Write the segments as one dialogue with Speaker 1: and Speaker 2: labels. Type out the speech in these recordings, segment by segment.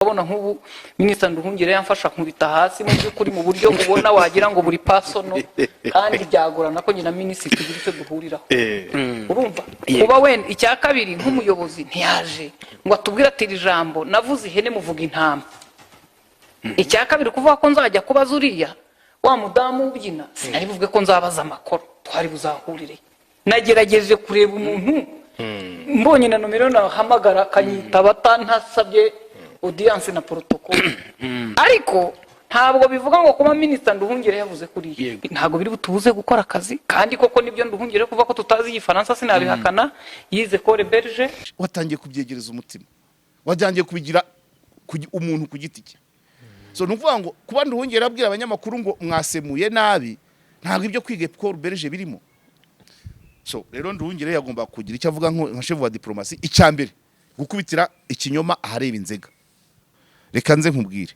Speaker 1: Abona nk'ubu Minisitiri Nduhungire yamfasha nkubita hasi mu by'ukuri mu buryo ubona wagira ngo buri pasono kandi byagorana ko nyina minisitiri tugira icyo duhuriraho. Urumva kuba wenda icya kabiri nk'umuyobozi ntiyaje ngo atubwire ati ijambo navuze ihene muvuga intama. Icya kabiri kuvuga ko nzajya kubaza uriya wa mudamu ubyina sinari buvuge ko nzabaza amakoro twari buzahurire. Nagerageje kureba umuntu mbonye na nomero nahamagara kanyitaba tantasabye audience na protocol. Ariko ntabwo bivuga ngo kuba Minisitiri Nduhungire yavuze kuri ntabwo biri butubuze gukora akazi kandi koko nibyo Nduhungire kuva ko tutazi igifaransa sinabihakana yize Cole Belge.
Speaker 2: Watangiye kubyegereza umutima, watangiye kubigira umuntu ku giti cye. So nuvuga ngo kuba Nduhungire abwira abanyamakuru ngo mwasemuye nabi ntabwo ibyo kwiga Cole Belge birimo. So rero Nduhungire yagomba kugira icyo avuga nka chef wa diplomasi. Icyambere gukubitira ikinyoma ahareba inzega. Reka nze nkubwire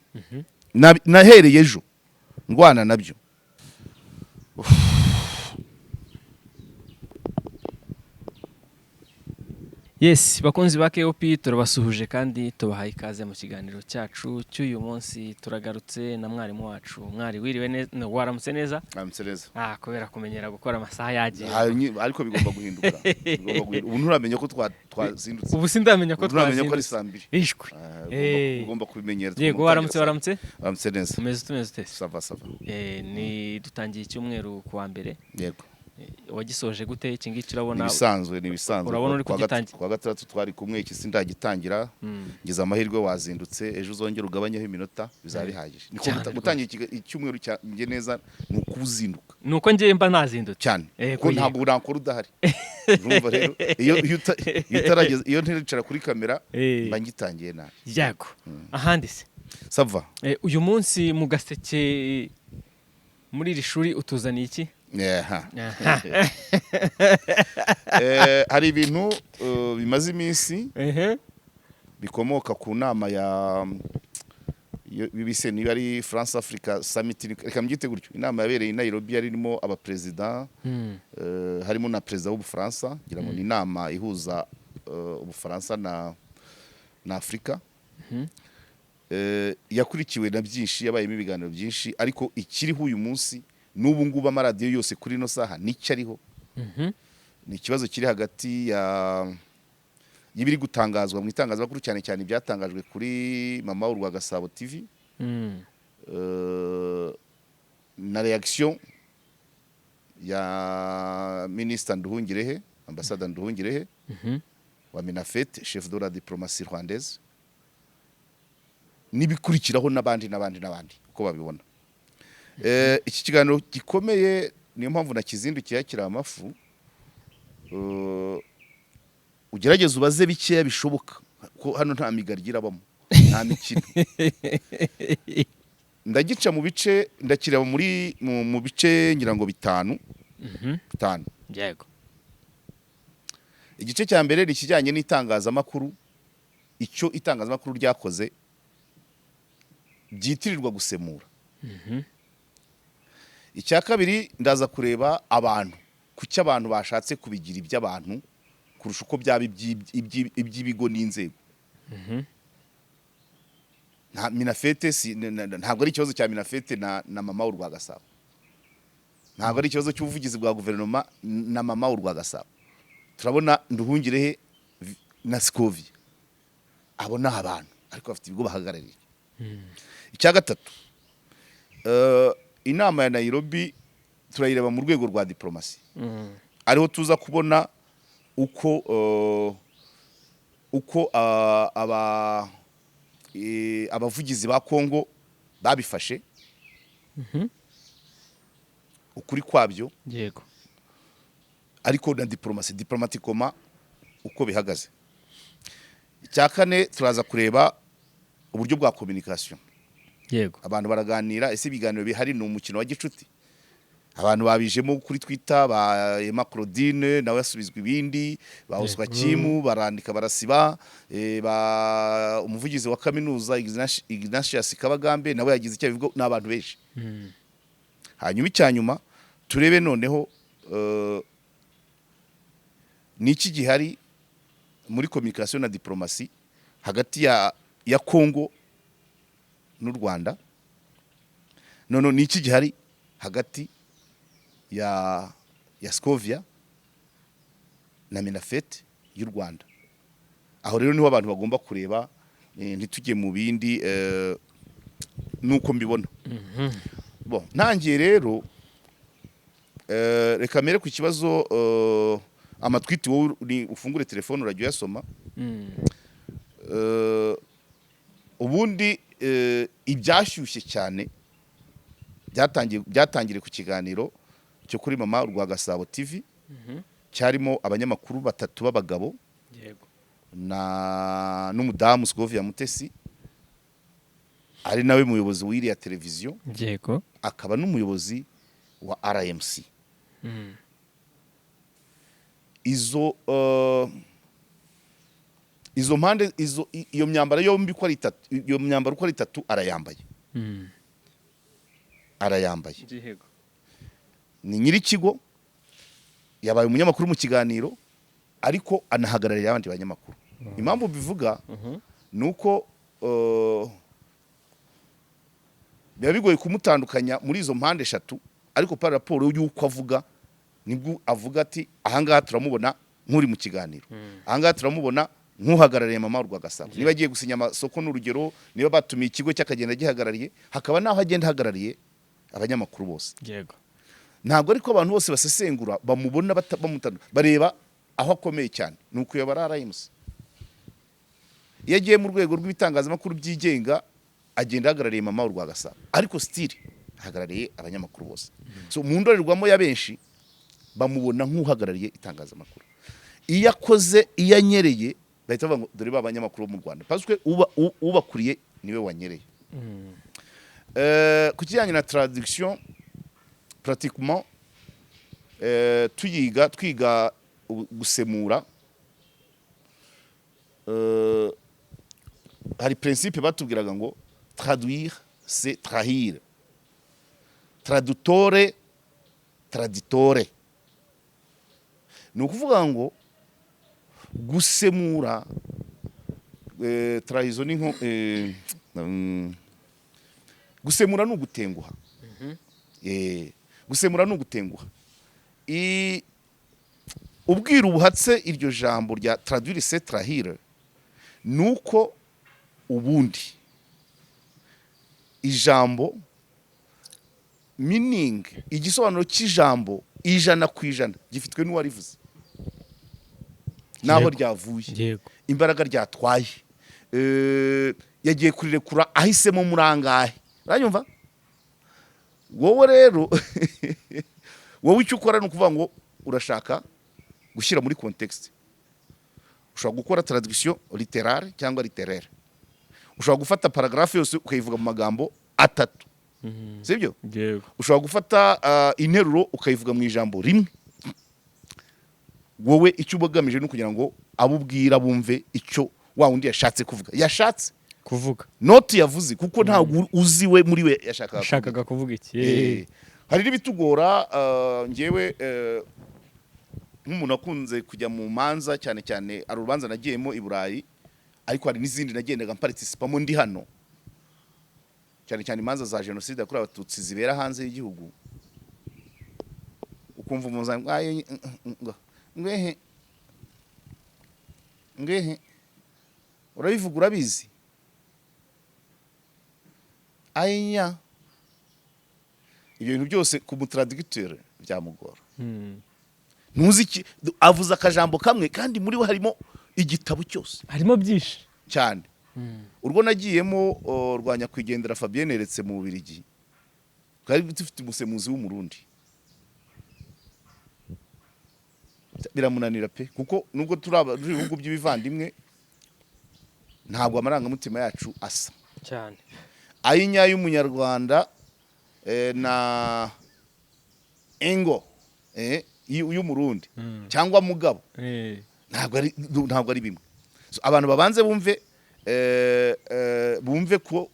Speaker 2: nahereye ejo ndwana nabyo.
Speaker 3: Yes, bakunzi ba KOP turabasuhuje kandi tubahaye ikaze mu kiganiro cyacu cy'uyu munsi. Turagarutse na mwarimu wacu. Mwari wiriwe neza, waramutse neza?
Speaker 2: Waramutse neza.
Speaker 3: Kubera kumenyera gukora amasaha yagiye.
Speaker 2: Ariko bigomba guhinduka. Ubu nturamenya ko twazindutse.
Speaker 3: Ubu sindamenya ko
Speaker 2: twazindutse. Nturamenya ko ari saa 2.
Speaker 3: Ishwe.
Speaker 2: Ugomba kubimenyera.
Speaker 3: Yego, waramutse.
Speaker 2: Waramutse neza.
Speaker 3: Tumeze ute?
Speaker 2: Sava.
Speaker 3: Ni dutangiye icyumweru kuwa mbere.
Speaker 2: Yego.
Speaker 3: Wagisoje gute iki ngiki urabona?
Speaker 2: Ni bisanzwe.
Speaker 3: Urabona uri kugitangira.
Speaker 2: Kwa gatatu twari kumwe iki sindagitangira. Ngize amahirwe wazindutse ejo uzongera ugabanyaho iminota bizari bihagije. Niko gutangira icyumweru cyanjye neza nukuzinduka.
Speaker 3: Nuko ngiye mba nazindutse
Speaker 2: cyane. Ko ntabwo urankora udahari. Urumva rero iyo ntericara kuri kamera mba ngitangiye nabi.
Speaker 3: Yego. Ahandi se.
Speaker 2: Sava.
Speaker 3: Uyu munsi mu Gaseke muri iri shuri utuzaniye iki?
Speaker 2: Hari ibintu bimaze iminsi bikomoka ku nama ya bibise niba ari France Africa Summit. Reka mbyite gutyo. Inama yabereye i Nairobi yarimo abaperezida harimo na perezida w'Ubufaransa. Ngira ngo ni inama ihuza Ubufaransa na Afrika. Yakurikiwe na byinshi, yabayemo ibiganiro byinshi, ariko ikiriho uyu munsi n'ubu ngubu amaradiyo yose kuri no saha nicyo ariho. Ni ikibazo kiri hagati y'ibiri gutangazwa mu itangazamakuru cyane cyane ibyatangajwe kuri Mama w'u Rwagasabo TV na reaction ya Minisitiri Nduhungirehe, Ambassadeur Nduhungirehe wa Minafete, chef de la diplomatie rwandaise, nibikurikiraho n'abandi uko babibona. Iki kiganiro gikomeye niyo mpamvu nakizindukiye yakira amafu. Ugerageza ubaze bikeya bishoboka ko hano nta migargira abamo, nta mikino. Ndagica mu bice, ndakireba mu bice ngira ngo bitanu.
Speaker 3: Yego.
Speaker 2: Igice cya mbere nikijyanye n'itangazamakuru, icyo itangazamakuru ryakoze byitirirwa gusemura. Icya kabiri ndaza kureba abantu, kuki abantu bashatse kubigira iby'abantu kurusha uko byaba iby'ibigo n'inzego. Minafete ntabwo ari ikibazo cya Minafete na Mama w'u Rwagasabo. Ntabwo ari ikibazo cy'ubuvugizi bwa guverinoma na Mama w'u Rwagasabo. Turabona Nduhungirehe na Scovia abona abantu ariko bafite ibigo bahagarariye. Icya gatatu, inama ya Nairobi turayireba mu rwego rwa diplomasi. Ariho tuza kubona uko abavugizi ba Kongo babifashe, ukuri kwabyo.
Speaker 3: Yego.
Speaker 2: Ariko na diplomatikoma uko bihagaze. Icya kane turaza kureba uburyo bwa communication.
Speaker 3: Yego.
Speaker 2: Abantu baraganira, ese ibiganiro bihari ni umukino wa gicuti. Abantu babijemo kuri Twitter ba Emma Claudine nawe yasubizwa ibindi, ba Oscar Kimu barandika barasiba, umuvugizi wa kaminuza Ignatius Kabagambe nawe yagize icyo bivuga n'abantu benshi. Hanyuma icyanyuma turebe noneho niki gihari muri communication na diplomasi hagati ya Kongo n'u Rwanda. None ni iki gihari hagati ya Scovia na Minafet y'u Rwanda. Aho rero niho abantu bagomba kureba, ntitujye mu bindi nuko mbibona. Bon, ntangiye rero reka mere ku kibazo amatwiti wowe ufungure telefone urajya uyasoma. Ubundi ibyashyushye cyane byatangire ku kiganiro cyo kuri Mama Rwa Gasabo TV, cyarimo abanyamakuru 3 b'abagabo n'umudamu Scovia Mutesi, ari nawe muyobozi w'iriya televiziyo, akaba n'umuyobozi wa RMC. Izo mpande iyo myambaro yombi ko ari 3, iyo myambaro ko ari 3 arayambaye. Ni nyiri kigo yabaye umunyamakuru mu kiganiro, ariko anahagararira abandi banyamakuru. Impamvu bivuga nuko biba bigoye kumutandukanya muri izo mpande 3, ariko par rapport y'uko avuga nibwo avuga ati ahangaha turamubona nk'uri mu kiganiro, ahangaha turamubona nk'uhagarariye Mama Rwa Gasabo. Niba agiye gusinya amasoko n'urugero, niba batumiye ikigo cy'akagenda gihagarariye, hakaba naho agenda hagarariye abanyamakuru bose. Ntabwo ariko abantu bose basesengura bamubona bareba aho akomeye cyane, nuko yabara RMC. Iyo agiye mu rwego rw'ibitangazamakuru byigenga agenda hagarariye Mama Rwa Gasabo, ariko still hagarariye abanyamakuru bose. So mu ndorerwamo ya benshi bamubona nk'uhagarariye itangazamakuru. Iyo akoze, iyo anyereye bahita bavuga ngo dore ba banyamakuru mu Rwanda, parce que ubakuriye niwe wanyereye. Ku kijyanye na traduction, pratiquement twiga gusemura, hari principe batubwiraga ngo traduire c'est trahir, traduttore traditore. Ni ukuvuga ngo gusemura, trahison ni nko gusemura ni ugutenguha. Gusemura ni ugutenguha. Ubwira ubuhatse iryo jambo rya traduire c'est trahir, nuko ubundi ijambo meaning, igisobanuro cy'ijambo 100% gifitwe n'uwarivuze, naho ryavuye, imbaraga ryatwaye, yagiye kurirekura ahisemo murangahe. Uranyumva? Wowe rero wowe icyo ukora ni ukuvuga ngo urashaka gushyira muri context. Ushobora gukora traduction littérale cyangwa littéraire. Ushobora gufata paragraphe yose ukayivuga mu magambo 3. Sibyo? Ushobora gufata interuro ukayivuga mu ijambo rimwe. Wowe icyo ubagamije no kugira ngo abubwira bumve icyo wa wundi yashatse kuvuga. Yashatse
Speaker 3: kuvuga
Speaker 2: not yavuze, kuko ntabwo uziwe muri we
Speaker 3: yashakaga kuvuga iki.
Speaker 2: Hari ibitugora ngewe nk'umuntu akunze kujya mu manza, cyane cyane ari urubanza nagiyemo i Burayi, ariko hari n'izindi nagendaga participamo ndi hano, cyane cyane imanza za genocide yakorewe Abatutsi zibera hanze y'igihugu. Ukumva umuzanyi ngwehe urabivuga urabizi, aya ibyo bintu byose ku mutraducteur byamugora. Ntuzi avuza akajambo kamwe kandi muri we harimo igitabo cyose,
Speaker 3: harimo byinshi
Speaker 2: cyane. Urwo nagiyemo rwanya kwigendera Fabien neretse mu Bubiligi, kandi dufite umusemuzi w'umurundi, biramunanira pe, kuko nubwo turi ibihugu by'ibivandimwe ntabwo amarangamutima yacu asa
Speaker 3: cyane.
Speaker 2: Ayinya y'umunyarwanda na engo y'umurundi cyangwa mugabo ntabwo ari bimwe. So abantu babanze bumve ko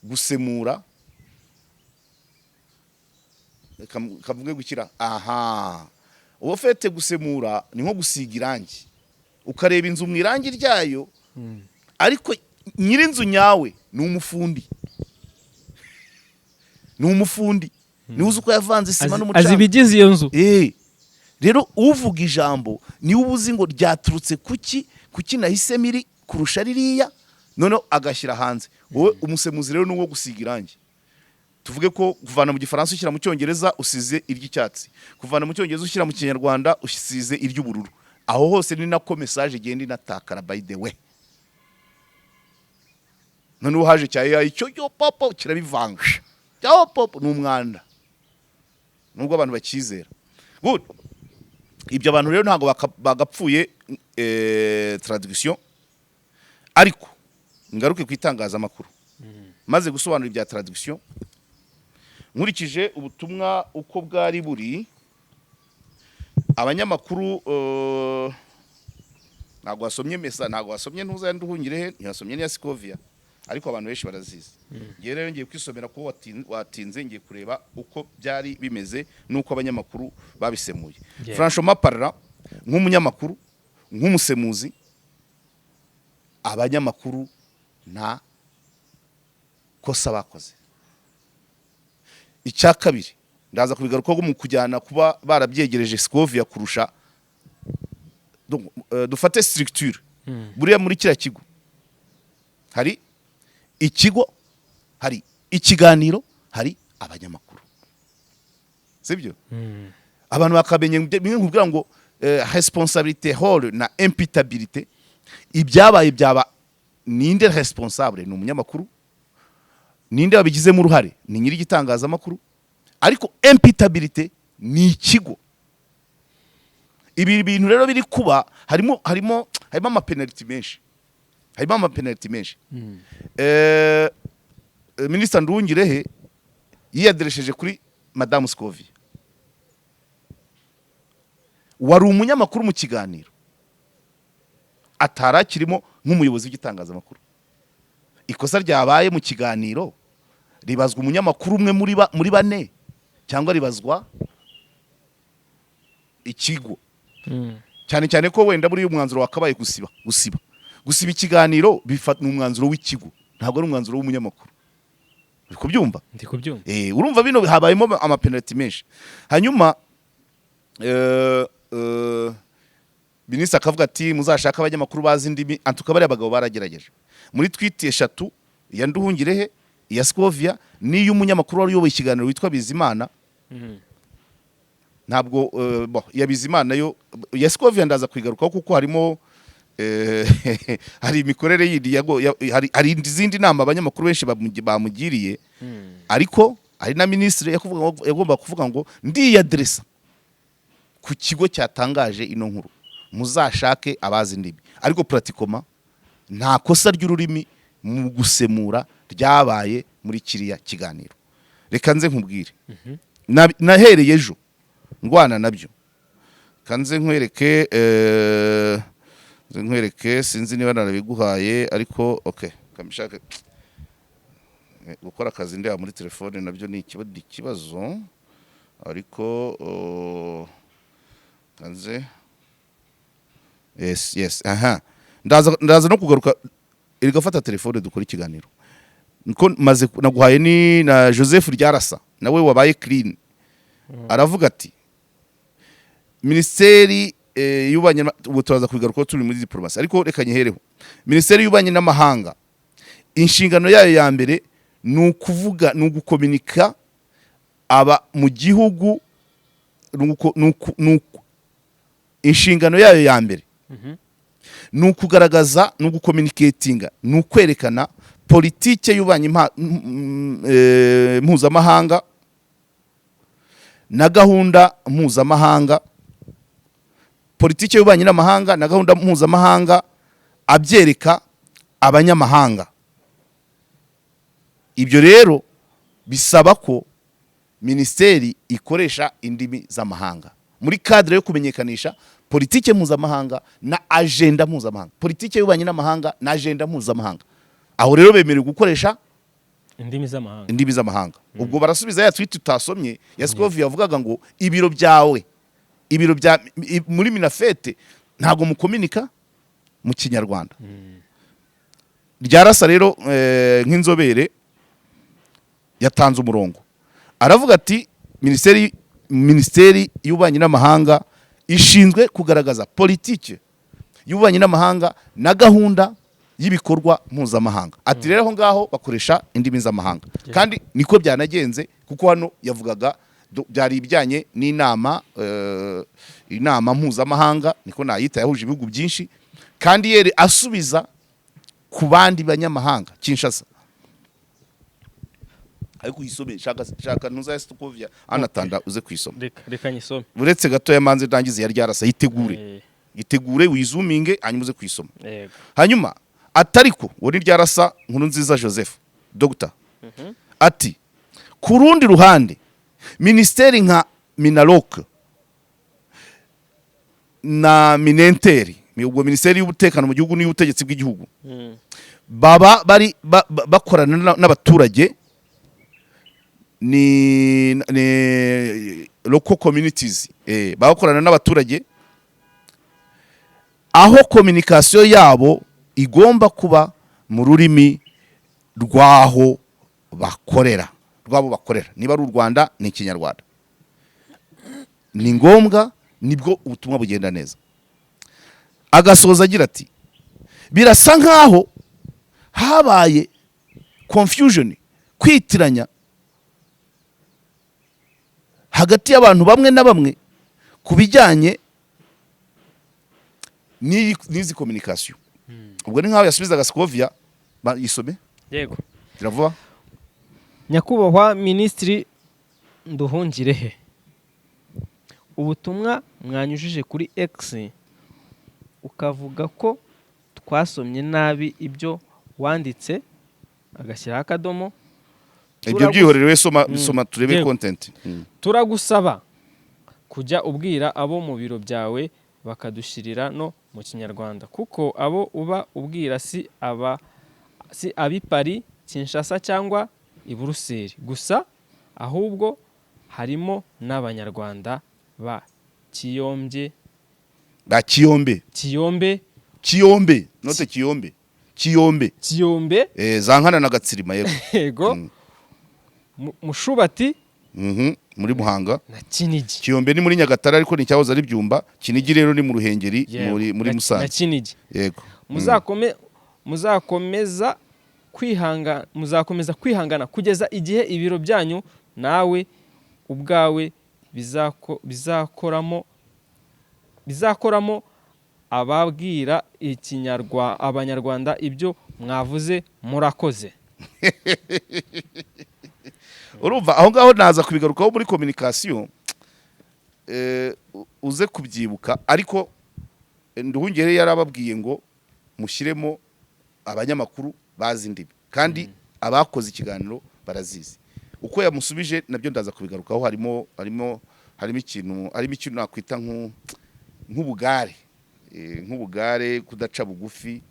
Speaker 2: gusemura kavuge gukira. Uwo fete gusemura ni nko gusiga irangi, ukareba inzu mu irangi ryayo, ariko nyiri inzu nyawe ni umufundi. ni umufundi niwe uzi uko yavanze isima
Speaker 3: azi
Speaker 2: n'umucanga
Speaker 3: ibigize iyo nzu.
Speaker 2: rero uvuga ijambo niwe ubuzi ngo ryaturutse kuki nahisemo iri kurusha ririya noneho agashyira hanze. wowe umusemuzi rero n'uwo gusiga irangi. tuvuge ko kuvana mu gifaransa ushyira mu cyongereza usize iry'icyatsi, kuvana mu cyongereza ushyira mu kinyarwanda usize iry'ubururu. aho hose ni nako message igenda inatakara by the way. noneho haje cyaye icyo popo kirabivanga cyo popo n'umwanda nubwo abantu bakizera. Good. Ibyo abantu rero ntago bagapfuye traduction, ariko ngaruke ku itangazamakuru maze gusobanura ibya traduction. Nkurikije ubutumwa uko bwari buri, abanyamakuru ntago wasomye mesa, ntago wasomye ntuza Nduhungirehe, ntiyasomye n'iya Scovia, ariko abantu benshi barazizi. Ngiye rero ngiye kwisomera ko watinze, ngiye kureba uko byari bimeze nuko abanyamakuru babisemuye. Franchement parlant, nk'umunyamakuru, nk'umusemuzi, abanyamakuru nta kosa bakoze. Icya kabiri ndaza kubigaruka ko mu kujyana kuba barabyegereje Scovia kurusha. Dufate structure buriya muri kira kigo hari ikigo, hari ikiganiro, hari abanyamakuru, sibyo? Abantu bakamenye nkubwira ngo responsabilité role na imputabilité. Ibyabaye byaba ninde responsable? Ni umunyamakuru. Ninde wabigizemo uruhare? Ni nyiri gitangazamakuru. Ariko imputabilité ni ikigo. Ibi bintu rero biri kuba harimo ama penalty menshi. Harimo ama penalty menshi. Minister Nduhungirehe yiyaderesheje kuri Madame Scovia. Wari umunyamakuru mu kiganiro, atarakirimo nk'umuyobozi w'igitangazamakuru. Ikosa ryabaye mu kiganiro ribazwa umunyamakuru umwe muri bane cyangwa ribazwa ikigo. Cyane cyane ko wenda buri umwanzuro wakabaye gusiba ikiganiro bifata umwanzuro w'ikigo, ntabwo ari umwanzuro w'umunyamakuru. Kubyumva?
Speaker 3: Ndi kubyumva.
Speaker 2: Urumva bino habayemo ama penalty menshi. Hanyuma Minisitiri akavuga ati muzashaka abanyamakuru bazi indimi. Antuka bari abagabo baragerageje muri tweet 3 ya Nduhungirehe, ya Scovia, niyo umunyamakuru wari uyoboye ikiganiro witwa Bizimana. Ntabwo ya Bizimana yo ya Scovia ndaza kwigarukaho kuko harimo hari imikorere yindi hari izindi nama abanyamakuru benshi bamugiriye. Ariko hari na ministre yagomba kuvuga ngo ndiyadresa ku kigo cyatangaje ino nkuru, muzashake abazi indimi. Ariko pratikoma nta kosa ry'ururimi mu gusemura ryabaye muri kiriya kiganiro. Reka nze nkubwire, nahereye ejo ndwana nabyo. Kanze nkwereke sinzi niba narabiguhaye, ariko okay, kamishaka gukora akazi ndeba muri telefone nabyo ni ikibazo. Ariko kanze yes aha ndaza no kugaruka irigafata telefone dukora ikiganiro. Niko maze naguhaye ni na Joseph Ryarasa nawe wabaye clean. Aravuga ati Ministeri y'ubanye ubu turaza kubigaruka turi muri diplomasi, ariko reka nyehereho. Ministeri y'ubanye n'amahanga, inshingano yayo ya mbere ni ukuvuga ni ugukomunika aba mu gihugu. Inshingano yayo ya mbere ni ukugaragaza, ni ugucommunicatinga, ni ukwerekana politike y'ubanye mpuzamahanga na gahunda mpuzamahanga. Politike y'ubanye n'amahanga na gahunda mpuzamahanga abyereka abanyamahanga. Ibyo rero bisaba ko ministeri ikoresha indimi z'amahanga muri cadre yo kumenyekanisha politike mpuzamahanga na agenda mpuzamahanga. Politike y'ubanye n'amahanga na agenda mpuzamahanga, aho rero bemerewe gukoresha indimi z'amahanga. Ubwo barasubiza ya tweet tutasomye ya Scovia yavugaga ngo ibiro bya muri Minafete ntago mukomunika mu Kinyarwanda. Ryarasa rero nk'inzobere yatanze umurongo. aravuga ati minisiteri y'ububanyi n'amahanga ishinzwe kugaragaza politike y'ububanyi n'amahanga na gahunda y'ibikorwa mpuzamahanga. Ati rero aho ngaho bakoresha indimi z'amahanga, kandi niko byanagenze, kuko hano yavugaga byari ibijyanye n'inama inama mpuzamahanga, niko nayita, yahuje ibihugu byinshi, kandi yere asubiza ku bandi banyamahanga Kinshasa. Ariko uyisome, shaka ntuza Stukovia anatanda uze kwisoma.
Speaker 3: Reka nyisome.
Speaker 2: Uretse gato yamanze ndangize yari yarasa yitegure wizuminge hanyuma uze kwisoma.
Speaker 3: Yego.
Speaker 2: Hanyuma atariko wori ryarasa Nkurunziza Joseph Dr. Ati ku rundi ruhande ministeri nka Minaloc na Minenteri, ubwo ministeri y'ubutekano mu gihugu n'iy'ubutegetsi bw'igihugu, baba bari bakorana n'abaturage, ni local communities, bakorana n'abaturage, aho communication yabo igomba kuba mu rurimi rw'abo bakorera. Niba ari u Rwanda ni Ikinyarwanda, ni ngombwa, nibwo ubutumwa bugenda neza. Agasoza agira ati birasa nkaho habaye confusion, kwitiranya hagati y'abantu bamwe na bamwe ku bijyanye n'izi communication. Ubwo ni nkaho yasubizaga Scovia yisome.
Speaker 3: Yego.
Speaker 2: Iravuga.
Speaker 3: Nyakubahwa Minisitiri Nduhungirehe, ubutumwa mwanyujije kuri X ukavuga ko twasomye nabi ibyo wanditse, agashyiraho akadomo.
Speaker 2: Ibyo byihorerewe, soma turebe content.
Speaker 3: Turagusaba kujya ubwira abo mu biro byawe bakadushyirira no mu Kinyarwanda, kuko abo uba ubwira si abi Paris, Kinshasa cyangwa i Buruseli gusa, ahubwo harimo n'Abanyarwanda ba Kiyombe, note Kiyombe, Zankana na Gatsirima. Yego. Mushubati,
Speaker 2: muri Muhanga,
Speaker 3: na Kinigi.
Speaker 2: Kiyombe ni muri Nyagatare ariko ni cyahoze ari Byumba. Kinigi rero ni mu Ruhengeri, muri Musanze.
Speaker 3: Na Kinigi.
Speaker 2: Yego.
Speaker 3: Muzakomeza kwihangana kugeza igihe ibiro byanyu nawe ubwawe bizakoramo ababwira Abanyarwanda ibyo mwavuze. Murakoze.
Speaker 2: Urumva aho ngaho naza kubigarukaho muri communication, uze kubyibuka, ariko Nduhungire yarababwiye ngo mushyiremo abanyamakuru bazi indimi, kandi abakoze ikiganiro barazizi. Uko yamusubije nabyo ndaza kubigarukaho, harimo ikintu nakwita nk'ubugare, kudaca bugufi,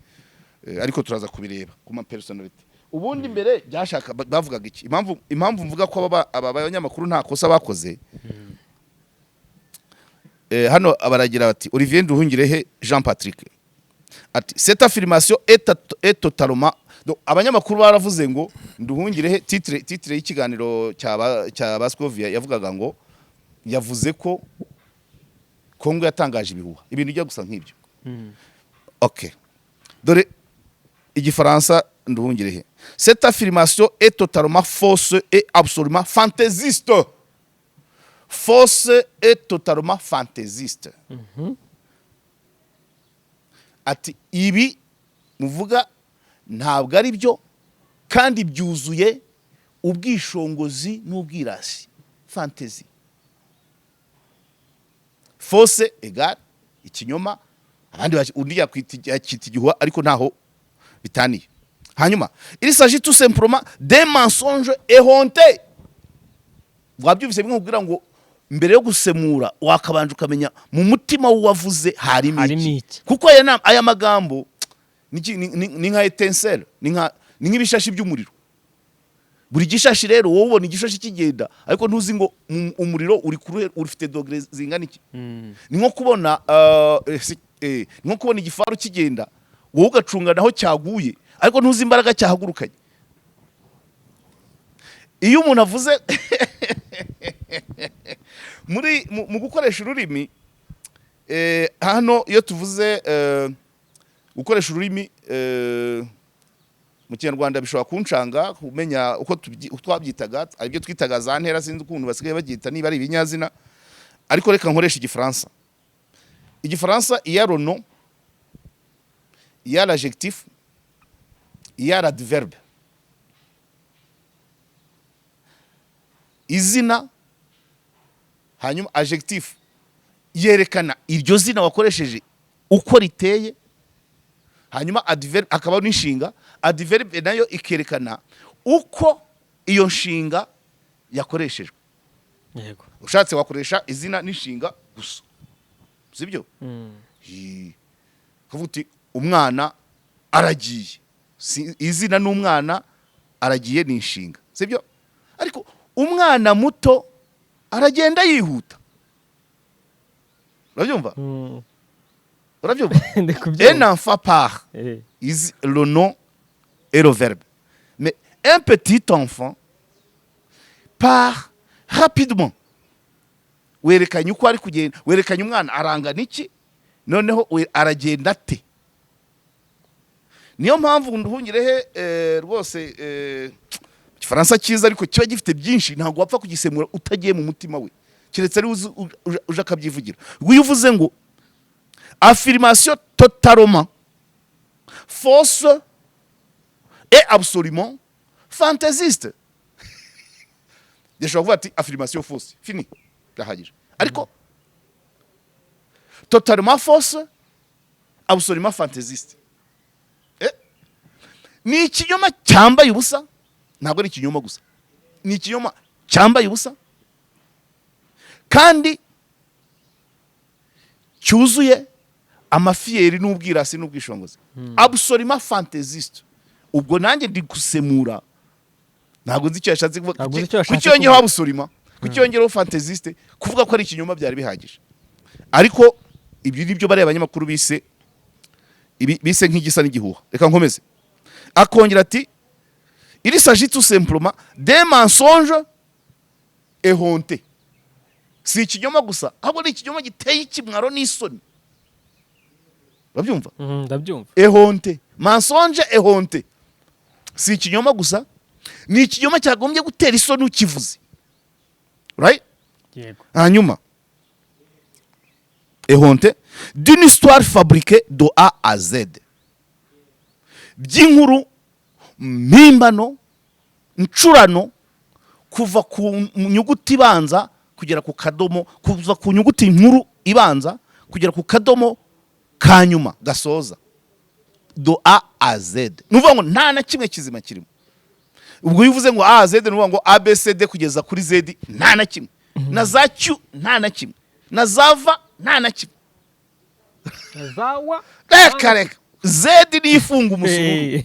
Speaker 2: ariko turaza kubireba ku ma personality. Ubundi mbere byashaka bavugaga iki? Impamvu mvuga ko aba banyamakuru nta kosa bakoze, hano abaragira bati Olivier Nduhungirehe Jean Patrick ati cette affirmation est totalement, abanyamakuru baravuze ngo Nduhungirehe, titre y'ikiganiro cya Bascovia yavugaga ngo yavuze ko Kongo yatangaje ibihuha, ibintu bijya gusa nk'ibyo. Okay, dore igifaransa Nduhungirehe: cette affirmation est totalement fausse et absolument fantaisiste. Fausse et totalement fantaisiste. Ati ibi muvuga ntabwo ari byo, kandi byuzuye ubwishongozi n'ubwirasi. Fantasy. Fausse égale ikinyoma, abandi undi yakwita igihuha, ariko ntaho bitaniye. Hanyuma il s'agit tout simplement des mensonges éhontés. Wabyumvise nkubwira ngo mbere yo gusemura wakabanje ukamenya mu mutima w'uwavuze harimo iki, kuko aya magambo ni nka etensel, ni nk'ibishashi by'umuriro. Buri gishashi rero wowe ubona igishashi kigenda, ariko ntuzi ngo umuriro urifite dogere zingana iki. Ni nko kubona igifaru kigenda, wowe ugacunga naho cyaguye, ariko ntuzi imbaraga cyahagurukanye. Iyo umuntu avuze mu gukoresha ururimi hano iyo tuvuze gukoresha ururimi mu kinyarwanda bishobora kuncanga kumenya uko twabyitaga aribyo twitaga za ntera sinzi ukuntu basigaye babyita niba ari ibinyazina ariko reka nkoresha igifaransa iya rono iya l'adjectif iya l'adverbe izina hanyuma adjectif yerekana iryo zina wakoresheje uko riteye hanyuma adverbe akaba n'inshinga adverbe nayo ikerekana uko iyo nshinga yakoreshejwe
Speaker 3: yego
Speaker 2: ushatse wakoresha izina n'inshinga gusa sibyo kuvuga umwana aragiye izina n'umwana aragiye n'inshinga sibyo ariko umwana muto aragenda yihuta urabyumva un enfant part is le nom et le verbe mais un petit enfant part rapidement werekanye uko ari kugenda werekanye umwana arangana iki noneho aragenda ate niyo mpamvu nduhungirehe rwose igifaransa cyiza ariko kiba gifite byinshi ntabwo wapfa kugisemura utagiye mu mutima we keretse ari uje akabyivugira iyo uvuze ngo affirmation totalement fausse et absolument fantaisiste ndashobora kuvuga ati affirmation fausse fini birahagije ariko totalement fausse absolument fantaisiste ni ikinyoma cyambaye ubusa ntabwo ari ikinyoma gusa ni ikinyoma cyambaye ubusa kandi cyuzuye amafiyeri n'ubwirasi n'ubwishongozi absolument fantaisiste ubwo nanjye ndi gusemura ntabwo nzi icyo yashatse kuvuga kucyongeho absolument kucyongeho fantaisiste kuvuga ko ari ikinyoma byari bihagije ariko ibyo nibyo bari abanyamakuru bise nk'igisa n'igihuha reka nkomeze akongera ati il s'agit tout simplement d'un mensonge ehonté si ikinyoma gusa ahubwo ni ikinyoma giteye ikimwaro n'isoni urabyumva
Speaker 3: ndabyumva
Speaker 2: ehonté mensonge ehonté si ikinyoma gusa ni ikinyoma cyagombye gutera isoni ukivuze right
Speaker 3: yego
Speaker 2: hanyuma ehonté d'une histoire fabriquée de A à Z by'inkuru mpimbano ncurano kuva ku nyuguti ibanza kugera ku kadomo kuva ku nyuguti nkuru ibanza kugera ku kadomo ka nyuma gasoza do A à Z nuvuga ngo nta na kimwe kizima kirimo ubwo bivuze ngo A à Z nuvuga ngo ABCD kugeza kuri Z nta na kimwe na za Q nta na kimwe na za V nta na kimwe
Speaker 3: zawa
Speaker 2: reka Z ni ifunga umusururu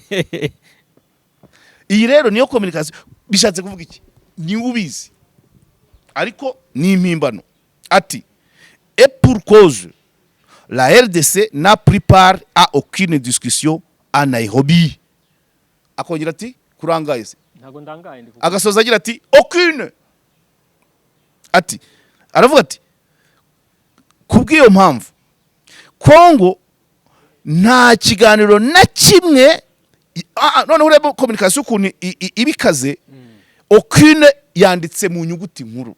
Speaker 2: iyi rero niyo communication bishatse kuvuga iki ni ubizi ariko ni impimbano ati et pour cause la RDC n'a pris part à aucune discussion à Nairobi akongera ati kurangaye se
Speaker 3: ntago ndangaye ndi
Speaker 2: agasoza agira ati aucune ati aravuga ati kubw'iyo mpamvu Kongo nta kiganiro na kimwe noneho ureba communication ukuntu ibikaze aucune yanditse mu nyuguti nkuru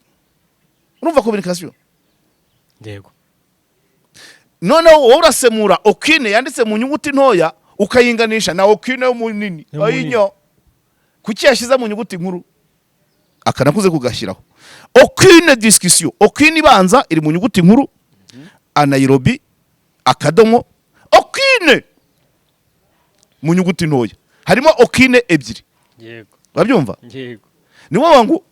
Speaker 2: urumva communication
Speaker 3: yego
Speaker 2: noneho wowe urasemura aucune yanditse mu nyuguti ntoya ukayinganisha na aucune yo munini ayinyo kuki yashiza mu nyuguti nkuru akanakuze kugashyiraho aucune discussion aucune ibanza iri mu nyuguti nkuru a Nairobi akadomo aucune mu nyuguti ntoya harimo aucune ebyiri
Speaker 3: yego
Speaker 2: urabyumva
Speaker 3: yego
Speaker 2: ni wowe ngo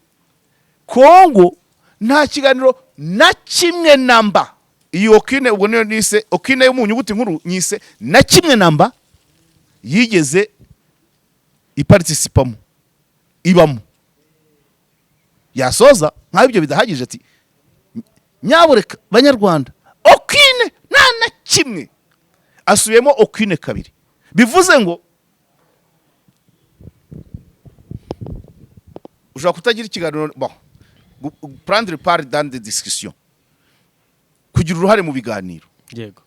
Speaker 2: Kongo nta kiganiro na kimwe namba iyo aucune ubwo niyo nise aucune yo mu nyuguti nkuru nyise na kimwe namba yigeze iparticipamo ibamo yasoza nkaho ibyo bidahagije ati nyabureka banyarwanda aucune nta na kimwe asubiyemo aucune kabiri bivuze ngo ushobora kutagira ikiganiro prendre part dans des discussions, kugira uruhare mu biganiro.
Speaker 3: yego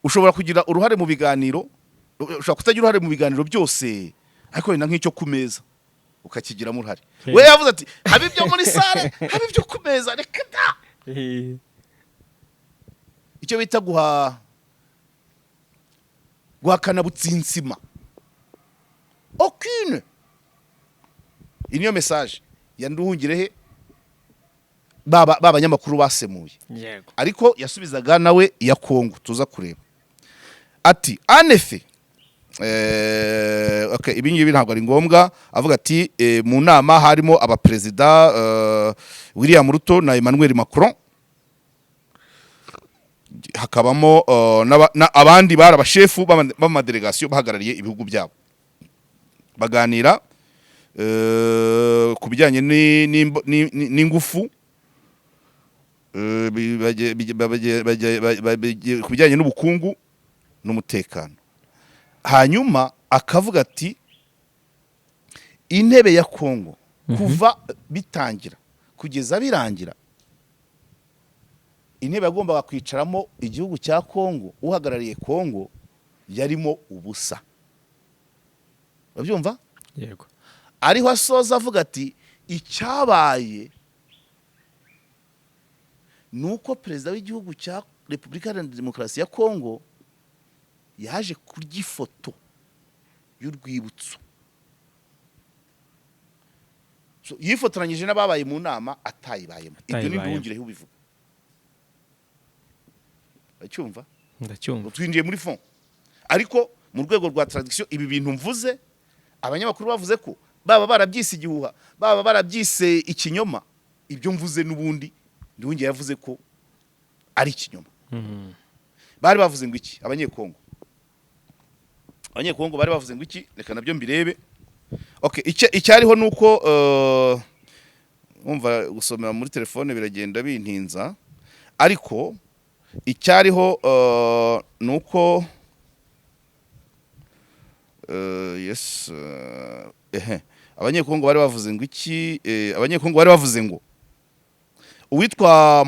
Speaker 2: Ushobora kugira uruhare mu biganiro, ushobora kutagira uruhare mu biganiro byose, ariko wenda nk'icyo ku meza ukakigiramo uruhare. We yavuze ati haba ibyo muri sale, haba ibyo ku meza, reka da. Icyo bita guhakana butsinsima. Aucune. Iyi niyo message ya Nduhungirehe b'abanyamakuru basemuye.
Speaker 3: yego
Speaker 2: Ariko yasubizaga nawe ya Kongo tuza kureba. Ati en effet okay, ibi ngibi ntabwo ari ngombwa. Avuga ati mu nama harimo abaperezida William Ruto na Emmanuel Macron, hakabamo abandi bari abashefu b'amadelegasiyo bahagarariye ibihugu byabo, baganira ku bijyanye n'ingufu, ku bijyanye n'ubukungu n'umutekano. Hanyuma akavuga ati intebe ya Kongo kuva bitangira kugeza birangira, intebe yagombaga kwicaramo igihugu cya Kongo, uhagarariye Kongo yarimo ubusa. Babyumva?
Speaker 3: yego
Speaker 2: Ariho asoza avuga ati icyabaye nuko perezida w'igihugu cya Repubulika Iharanira Demokarasi ya Kongo yaje kurya ifoto y'urwibutso, yifotoranyije n'ababaye mu nama atayibayemo. Ibyo ni Nduhungirehe ubivuga. Uracyumva?
Speaker 3: ndacyumva.
Speaker 2: Twinjiye muri fond, ariko mu rwego rwa tradition ibi bintu mvuze abanyamakuru bavuze ko baba barabyise igihuha, baba barabyise ikinyoma, ibyo mvuze n'ubundi Nduhungirehe yavuze ko ari ikinyoma. Bari bavuze ngo iki abanyekongo bari bavuze ngo iki, reka nabyo mbirebe. Okay, icyariho nuko umva gusomera muri telefone biragenda bintinza, ariko icyariho nuko yes abanyekongo bari bavuze ngo iki, abanyekongo bari bavuze ngo uwitwa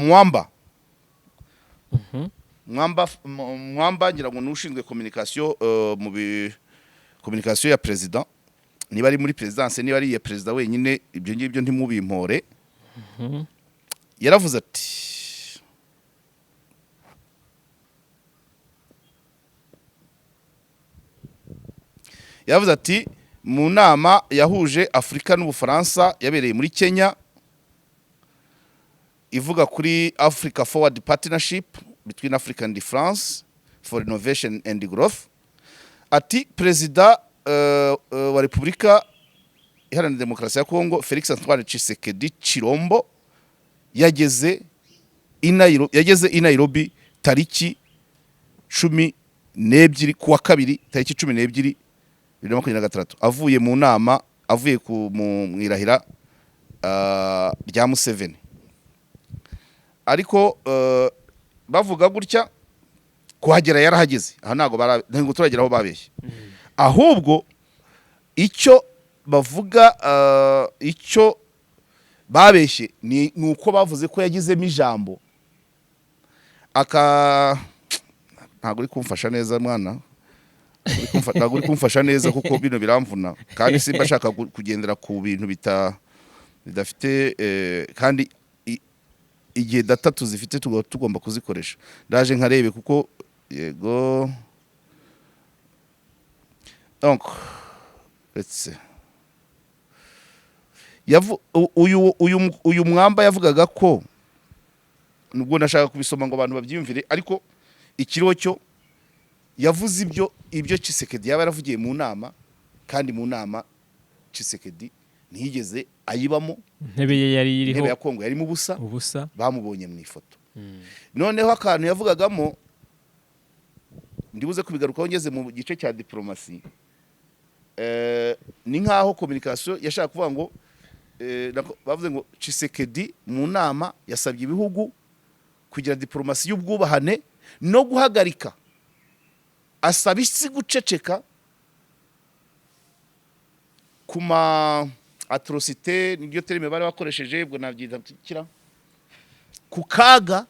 Speaker 2: Mwamba ngira ngo n'ushinzwe communication communication ya president, niba ari muri presidence, niba ari ya president wenyine, ibyo ngibyo ntimubimpore. Yaravuze ati mu nama yahuje Afurika n'Ubufaransa yabereye muri Kenya, ivuga kuri Africa Forward Partnership between Africa and France for Innovation and Growth. Ati perezida wa Repubulika Iharanira Demokarasi ya Kongo Felix Antoine Tshisekedi Chilombo yageze i Nairobi tariki 12 kuwa kabiri tariki 12 2023 avuye mu nama, avuye mu irahira rya Museveni. Ariko bavuga gutya kuhagera yarahageze, aha ntago turagera aho babeshye. Ahubwo icyo bavuga, icyo babeshye ni uko bavuze ko yagizemo ijambo ntago uri kumfasha neza mwana, ntago uri kumfasha neza kuko bino biramvuna, kandi simba shaka kugendera ku bintu bidafite kandi igihe data tuzifite tugomba kuzikoresha. Ndaje nkarebe kuko yego. Donc let's uyu Mwamba yavugaga ko, nubwo nashaka kubisoma ngo abantu babyiyumvire, ariko ikiriho cyo yavuze ibyo Tshisekedi yaba yaravugiye mu nama, kandi mu nama Tshisekedi ntiyigeze ayibamo.
Speaker 3: Intebe ye yari iriho,
Speaker 2: intebe ya Kongo yarimo ubusa, bamubonye mu ifoto. Noneho akantu yavugagamo ndibuze kubigarukaho ngeze mu gice cya diplomasi, ni nkaho communication yashaka kuvuga ngo bavuze ngo Tshisekedi mu nama yasabye ibihugu kugira diplomasi y'ubwubahane no guhagarika, asaba isi guceceka atrocité niryo terime bari bakoresheje, ubwo nabyita ku kaga,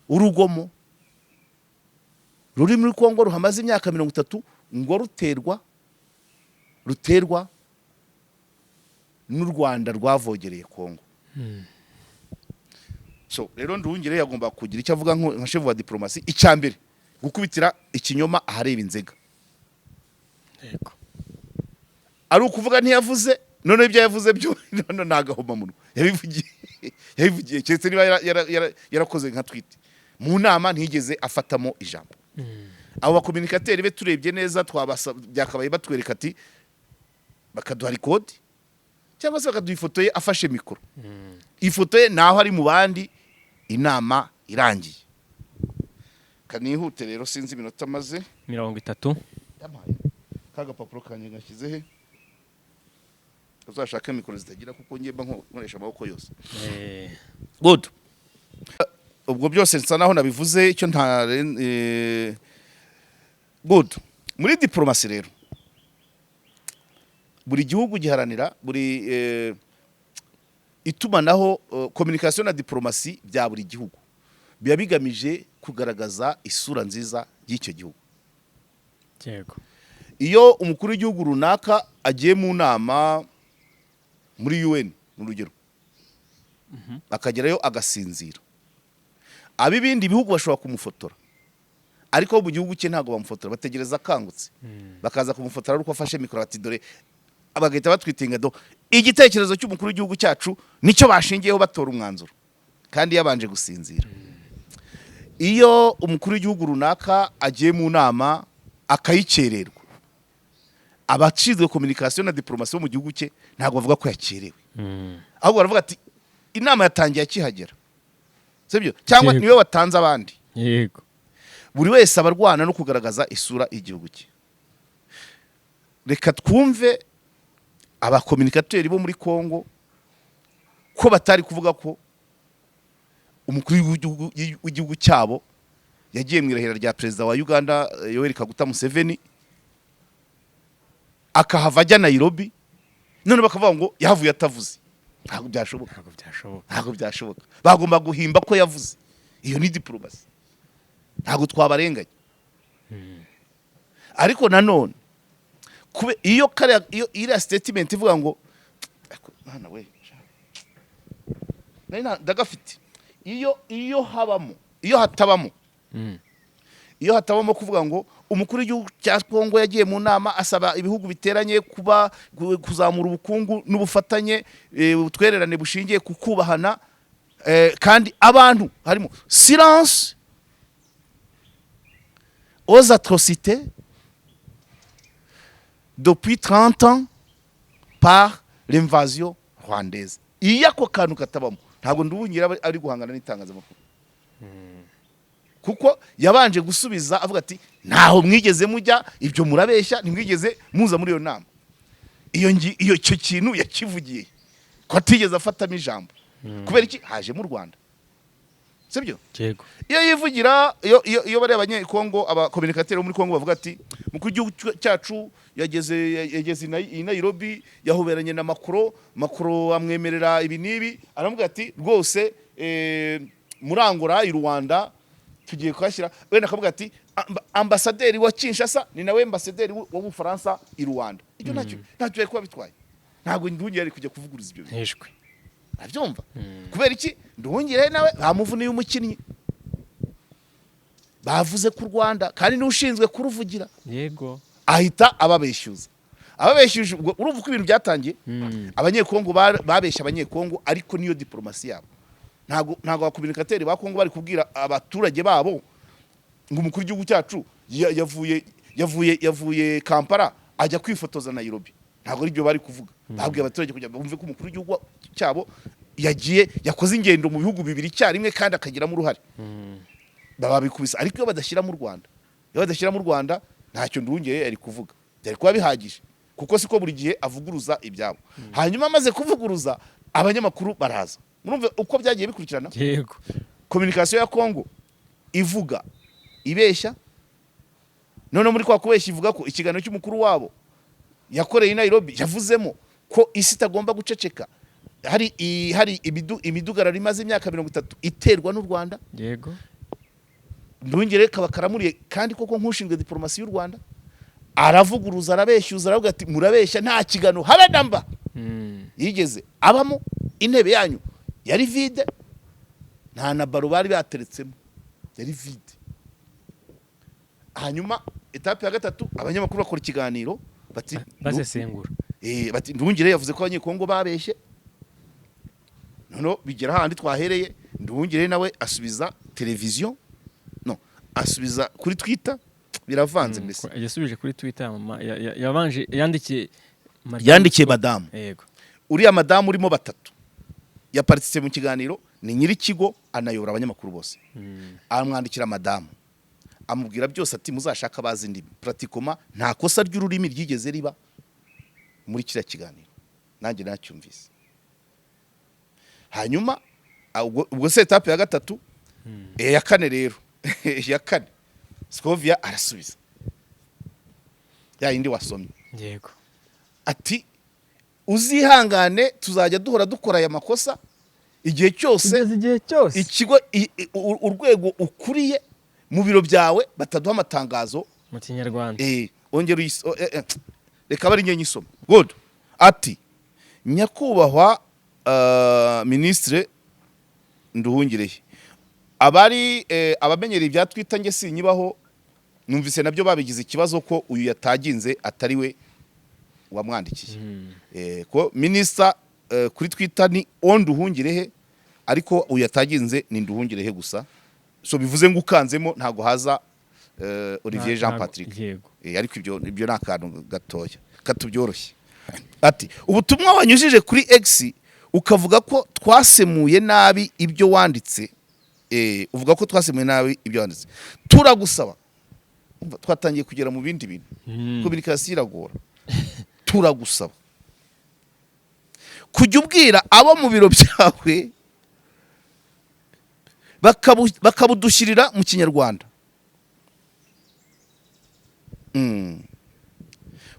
Speaker 2: urugomo ruri muri Kongo ruhamaze imyaka 30 ngo ruterwa n'u Rwanda rwavogereye Kongo. So rero Nduhungire yagomba kugira icyo avuga nka chef wa diplomasi. Icyambere gukubitira ikinyoma ahareba inzega.
Speaker 3: Yego.
Speaker 2: Ari ukuvuga ntiyavuze, none ibyo yavuze byo none nagahoma muno. Yabivugiye cyetse niba yarakoze nka tweet. Mu nama ntigeze afatamo ijambo. Abo bakomunikateri be turebye neza byakabaye batwereka ati bakaduha record cyangwa se bakaduha ifoto ye afashe mikoro. Ifoto ye naho ari mu bandi inama irangiye. Kanihute rero sinzi iminota maze
Speaker 3: 30.
Speaker 2: Yamaye. Kaga papuro kanye ngashyize he? Uzashaka mikoro zitagira kuko ngeba nkoresha amaboko yose. Good. Ubwo byose nsa naho nabivuze icyo nta good. Muri diplomasi rero buri gihugu giharanira buri itumanaho communication na diplomasi bya buri gihugu biba bigamije kugaragaza isura nziza y'icyo gihugu.
Speaker 3: Yego.
Speaker 2: Iyo umukuru w'igihugu runaka agiye mu nama muri UN n'urugero akagerayo agasinzira, abibindi bihugu bashobora kumufotora, ariko mu gihugu cye ntago bamufotora, bategereza akangutse bakaza kumufotora ari uko afashe mikoro ati dore, abagahita batwitinga do igitekerezo cy'umukuru w'igihugu cyacu nicyo bashingiyeho batora umwanzuro kandi yabanje gusinzira. Iyo umukuru w'igihugu runaka agiye mu nama akayicererwa, abacizwe communication na diplomasi mu gihugu cye ntago bavuga ko yakerewe, ahubwo baravuga ati inama yatangiye akihagera, sibyo cyangwa niwe watanze abandi.
Speaker 3: Yego.
Speaker 2: Buri wese abarwana no kugaragaza isura y'igihugu cye. Reka twumve abakomunikateri bo muri Kongo ko batari kuvuga ko umukuru w'igihugu cyabo yagiye mu irahira rya perezida wa Uganda Yoweri Kaguta Museveni akahava ajya Nairobi, none bakavuga ngo yavuye atavuze. Ntabwo byashoboka. Bagomba guhimba ko yavuze. Iyo ni diplomasi. Ntabwo twabarenganya. Ariko nanone iyo iriya statement ivuga ngo mwana we ndagafite iyo hatabamo kuvuga ngo umukuru w'igihugu cya Kongo yagiye mu nama asaba ibihugu biteranye kuzamura ubukungu n'ubufatanye ubutwererane bushingiye ku kubahana, kandi abantu harimo silence aux atrocités depuis 30 ans par l'invasion rwandaise. Iyo ako kantu katabamo ntabwo Nduhungire ari guhangana n'itangazamakuru, kuko yabanje gusubiza avuga ati ntaho mwigeze mujya, ibyo murabeshya, ntimwigeze muza muri iyo nama. Iyo cyo kintu yakivugiye ko atigeze afatamo ijambo. Kubera iki haje mu Rwanda, sibyo?
Speaker 3: Yego.
Speaker 2: Iyo yivugira iyo bari abanyekongo, abakomunikateri muri Kongo bavuga ati mukuru w'igihugu cyacu yageze i Nairobi yahoberanye na Macron amwemerera ibi nibi, aravuga ati rwose murangura i Rwanda tugiye kwashyira, wenda akavuga ati ambasaderi wa Kinshasa ni nawe ambasaderi w'Ubufaransa i Rwanda. Ibyo ntacyo kuba bitwaye. Ntabwo Nduhungire ari kujya kuvuguruza ibyo bintu.
Speaker 3: Hejwe.
Speaker 2: Abyumva? Kubera iki Nduhungire nawe bamuvuniye umukinnyi, bavuze ku Rwanda kandi n'ushinzwe kuruvugira.
Speaker 3: Yego.
Speaker 2: Ahita ababeshyuza urumva ko ibintu byatangiye. Abanyekongo babeshya abanyekongo, ariko niyo diplomasi yabo. Ntago abakomunikateri ba Kongo bari kubwira abaturage babo ngo umukuru w'igihugu cyacu yavuye Kampala ajya kwifotoza Nairobi. Ntago ari byo bari kuvuga. Babwiye abaturage kugira bumve ko umukuru w'igihugu cyabo yakoze ingendo mu bihugu bibiri cyarimwe kandi akagiramo uruhare. Babikubisa, ariko iyo badashyira mu Rwanda ntacyo Nduhungire ari kuvuga. Byari kuba bihagije kuko siko buri gihe avuguruza ibyabo. Hanyuma amaze kuvuguruza abanyamakuru baraza. Murumve uko byagiye bikurikirana.
Speaker 3: Yego.
Speaker 2: Communication ya Kongo ivuga ibeshya, none muri kwa kubeshya ivuga ko ikiganiro cy'umukuru wabo yakoreye i Nairobi yavuzemo ko isi itagomba guceceka, hari imidugararo imaze imyaka 30 iterwa n'u Rwanda.
Speaker 3: Yego.
Speaker 2: Nduhungire kaba karamuriye kandi koko nk'ushinzwe diplomasi y'u Rwanda aravuguruza, arabeshyuza, aravuga ati murabeshya, nta kigano habe namba yigeze abamo, intebe yanyu yari vide, nta na baro bari bateretsemo, yari vide. Hanyuma etape ya gatatu abanyamakuru bakora ikiganiro bati
Speaker 3: basesengura,
Speaker 2: bati Nduhungire yavuze ko abanyekongo babeshye. Noneho bigera handi twahereye, Nduhungire nawe asubiza televiziyo, no asubiza kuri Twitter, biravanze mbese.
Speaker 3: Yasubije kuri Twitter, yabanje
Speaker 2: yandikiye madamu.
Speaker 3: Yego.
Speaker 2: Uriya madamu urimo batatu yaparitse mu kiganiro, ni nyiri kigo, anayobora abanyamakuru bose. Amwandikira madamu amubwira byose ati muzashaka bazi ndimi, pratikoma nta kosa ry'ururimi ryigeze riba muri kiriya kiganiro, nanjye nacyumvise. Hanyuma ubwo se etape ya gatatu, ya kane rero ya kane Scovia arasubiza ya yindi wasomye.
Speaker 3: Yego.
Speaker 2: Ati uzihangane tuzajya duhora dukora aya makosa igihe cyose ikigo urwego ukuriye mu biro byawe bataduha amatangazo
Speaker 3: mu Kinyarwanda.
Speaker 2: Ongera reka bari nyenyisoma. Good. Ati nyakubahwa ministre Nduhungire, abari abamenyereye ibya Twitter nge sinyibaho, numvise nabyo babigize ikibazo ko uyu yataginze atari we wamwandikiye. Ko minister kuri Twitter ni Nduhungirehe, ariko uyu yataginze ni Nduhungirehe gusa. So bivuze ngo ukanzemo ntago haza Olivier Jean Patrick. Ariko ibyo nakantu gatoya katubyoroshye. Ati ubutumwa wanyujije kuri X ukavuga ko twasemuye nabi ibyo wanditse, uvuga ko twasemuye nabi ibyo wanditse, turagusaba, twatangiye kugera mu bindi bintu, communication iragora, turagusaba kujya ubwira abo mu biro byawe bakabudushyirira mu Kinyarwanda,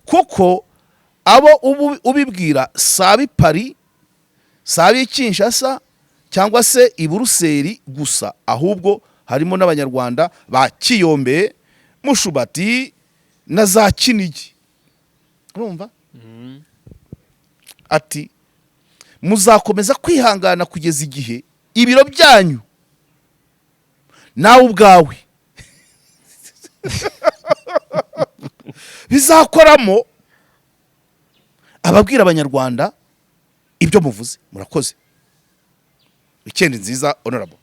Speaker 2: kuko abo ubibwira sabi Paris, sabi Kinshasa cyangwa se i Buruseli gusa, ahubwo harimo n'abanyarwanda ba Kiyombe, Mushubati na za Kinigi. Urumva? Ati muzakomeza kwihangana kugeza igihe ibiro byanyu nawe ubwawe bizakoramo ababwira abanyarwanda ibyo muvuze. Murakoze. Weekend nziza honorable.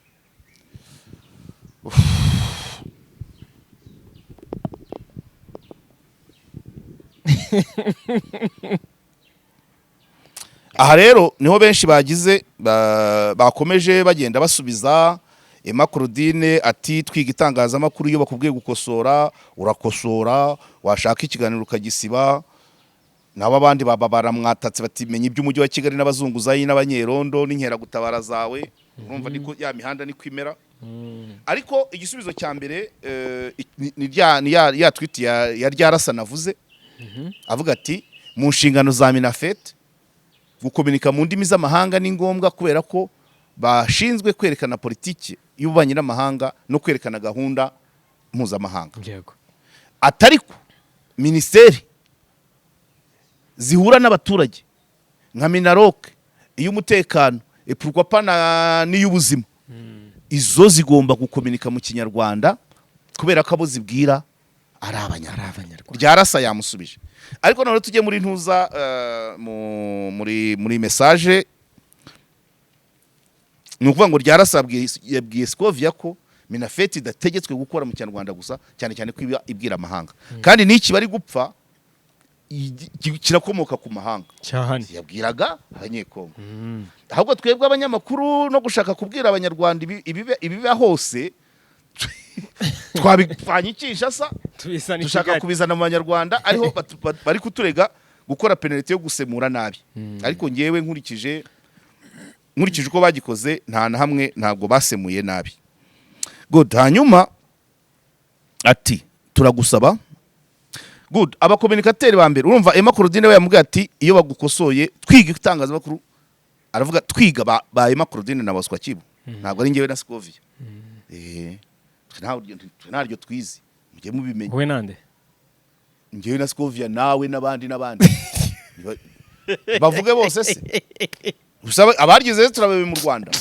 Speaker 2: Aha rero niho benshi bagize bakomeje bagenda basubiza. Emma Claudine ati twiga itangazamakuru iyo bakubwiye gukosora urakosora, washaka ikiganiro ukagisiba. Nabo abandi baramwatatse bati menye iby'umujyi wa Kigali n'abazunguzayi n'abanyerondo n'inkera gutabara zawe. Urumva niko ya mihanda niko imera. Ariko igisubizo cya mbere ni ya tweet ya Ryarasa navuze, avuga ati mu nshingano za Minafet gukomunika mu ndimi z'amahanga ni ngombwa kubera ko bashinzwe kwerekana politiki y'ububanyi n'amahanga no kwerekana gahunda mpuzamahanga.
Speaker 3: Yego.
Speaker 2: Atariko ministeri zihura n'abaturage nka Minaroke iy'umutekano pourquoi pas n'iy'ubuzima, izo zigomba gukomunika mu Kinyarwanda kubera ko abo zibwira ari abanyarwanda. Ryarasa yamusubije. Ariko none tujye muri ntuza muri message, ni ukuvuga ngo Ryarasa yabwiye Scovia ko Minafet idategetswe gukora mu Kinyarwanda gusa, cyane cyane ko ibwira amahanga, kandi n'iki bari gupfa kirakomoka ku mahanga
Speaker 3: cyane
Speaker 2: yabwiraga abanyekongo. Ahubwo twebwe abanyamakuru no gushaka kubwira abanyarwanda ibiba hose twabipfanye Kinshasa, dushaka kubizana mu banyarwanda, ariho bari kuturega gukora penalty yo gusemura nabi. Ariko ngewe nkurikije uko bagikoze nta na hamwe ntabwo basemuye nabi. Good. Hanyuma ati turagusaba good abakomunikateri ba mbere urumva Emma Claudine we yamubwiye ati iyo bagukosoye twiga itangazamakuru aravuga twiga ba Emma Claudine na Bosco Kibu ntabwo ari ngewe na Scovia ntaryo twizi mujye mubimenye
Speaker 3: wowe nande
Speaker 2: ngewe na Scovia nawe n'abandi bavuge bose se usaba abargize turabe mu Rwanda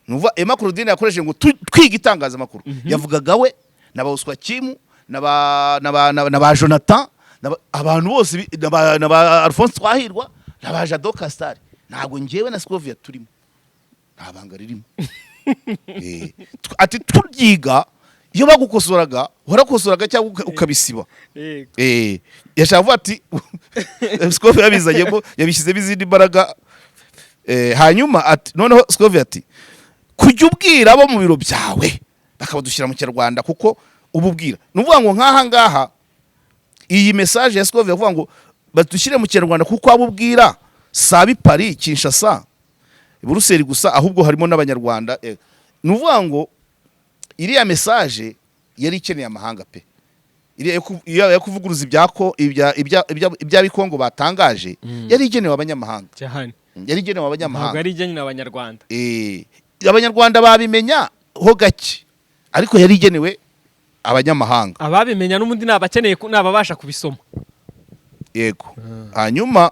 Speaker 2: nuva Emma Claudine yakoresheje ngo twiga itangazamakuru yavugaga we na Bosco Kimu na ba Jonathan abantu bose na ba Alphonse Twahirwa na ba Jado Castar ntabwo ngewe na Scovia turimo ntabanga ririmo ati turyiga iyo bagukosoraga warakosoraga cyangwa ukabisiba yashaka ati Scovia yabizanyemo yabishyize bizindi mbaraga hanyuma ati noneho Scovia ati kujya ubwira abo mu biro byawe bakabadushyira mu Kinyarwanda kuko ububwira nuvuga ngo nkaha ngaha iyi message ya Scovia avuga ngo badushyire mu Kinyarwanda kuko abubwira sabi Paris Kinshasa Buruseli gusa ahubwo harimo n'abanyarwanda nuvuga ngo iriya message yari ikeneye amahanga pe iriya yo kuvuguruza ibya bikongo batangaje yari igenewe abanyamahanga
Speaker 3: cyane
Speaker 2: yari igenewe abanyamahanga
Speaker 3: ntabwo ari igenewe abanyarwanda
Speaker 2: abanyarwanda babimenya ho gake ariko yari igenewe abanyamahanga
Speaker 3: ababimenya n'umundi nabakeneye nababasha kubisoma
Speaker 2: yego hanyuma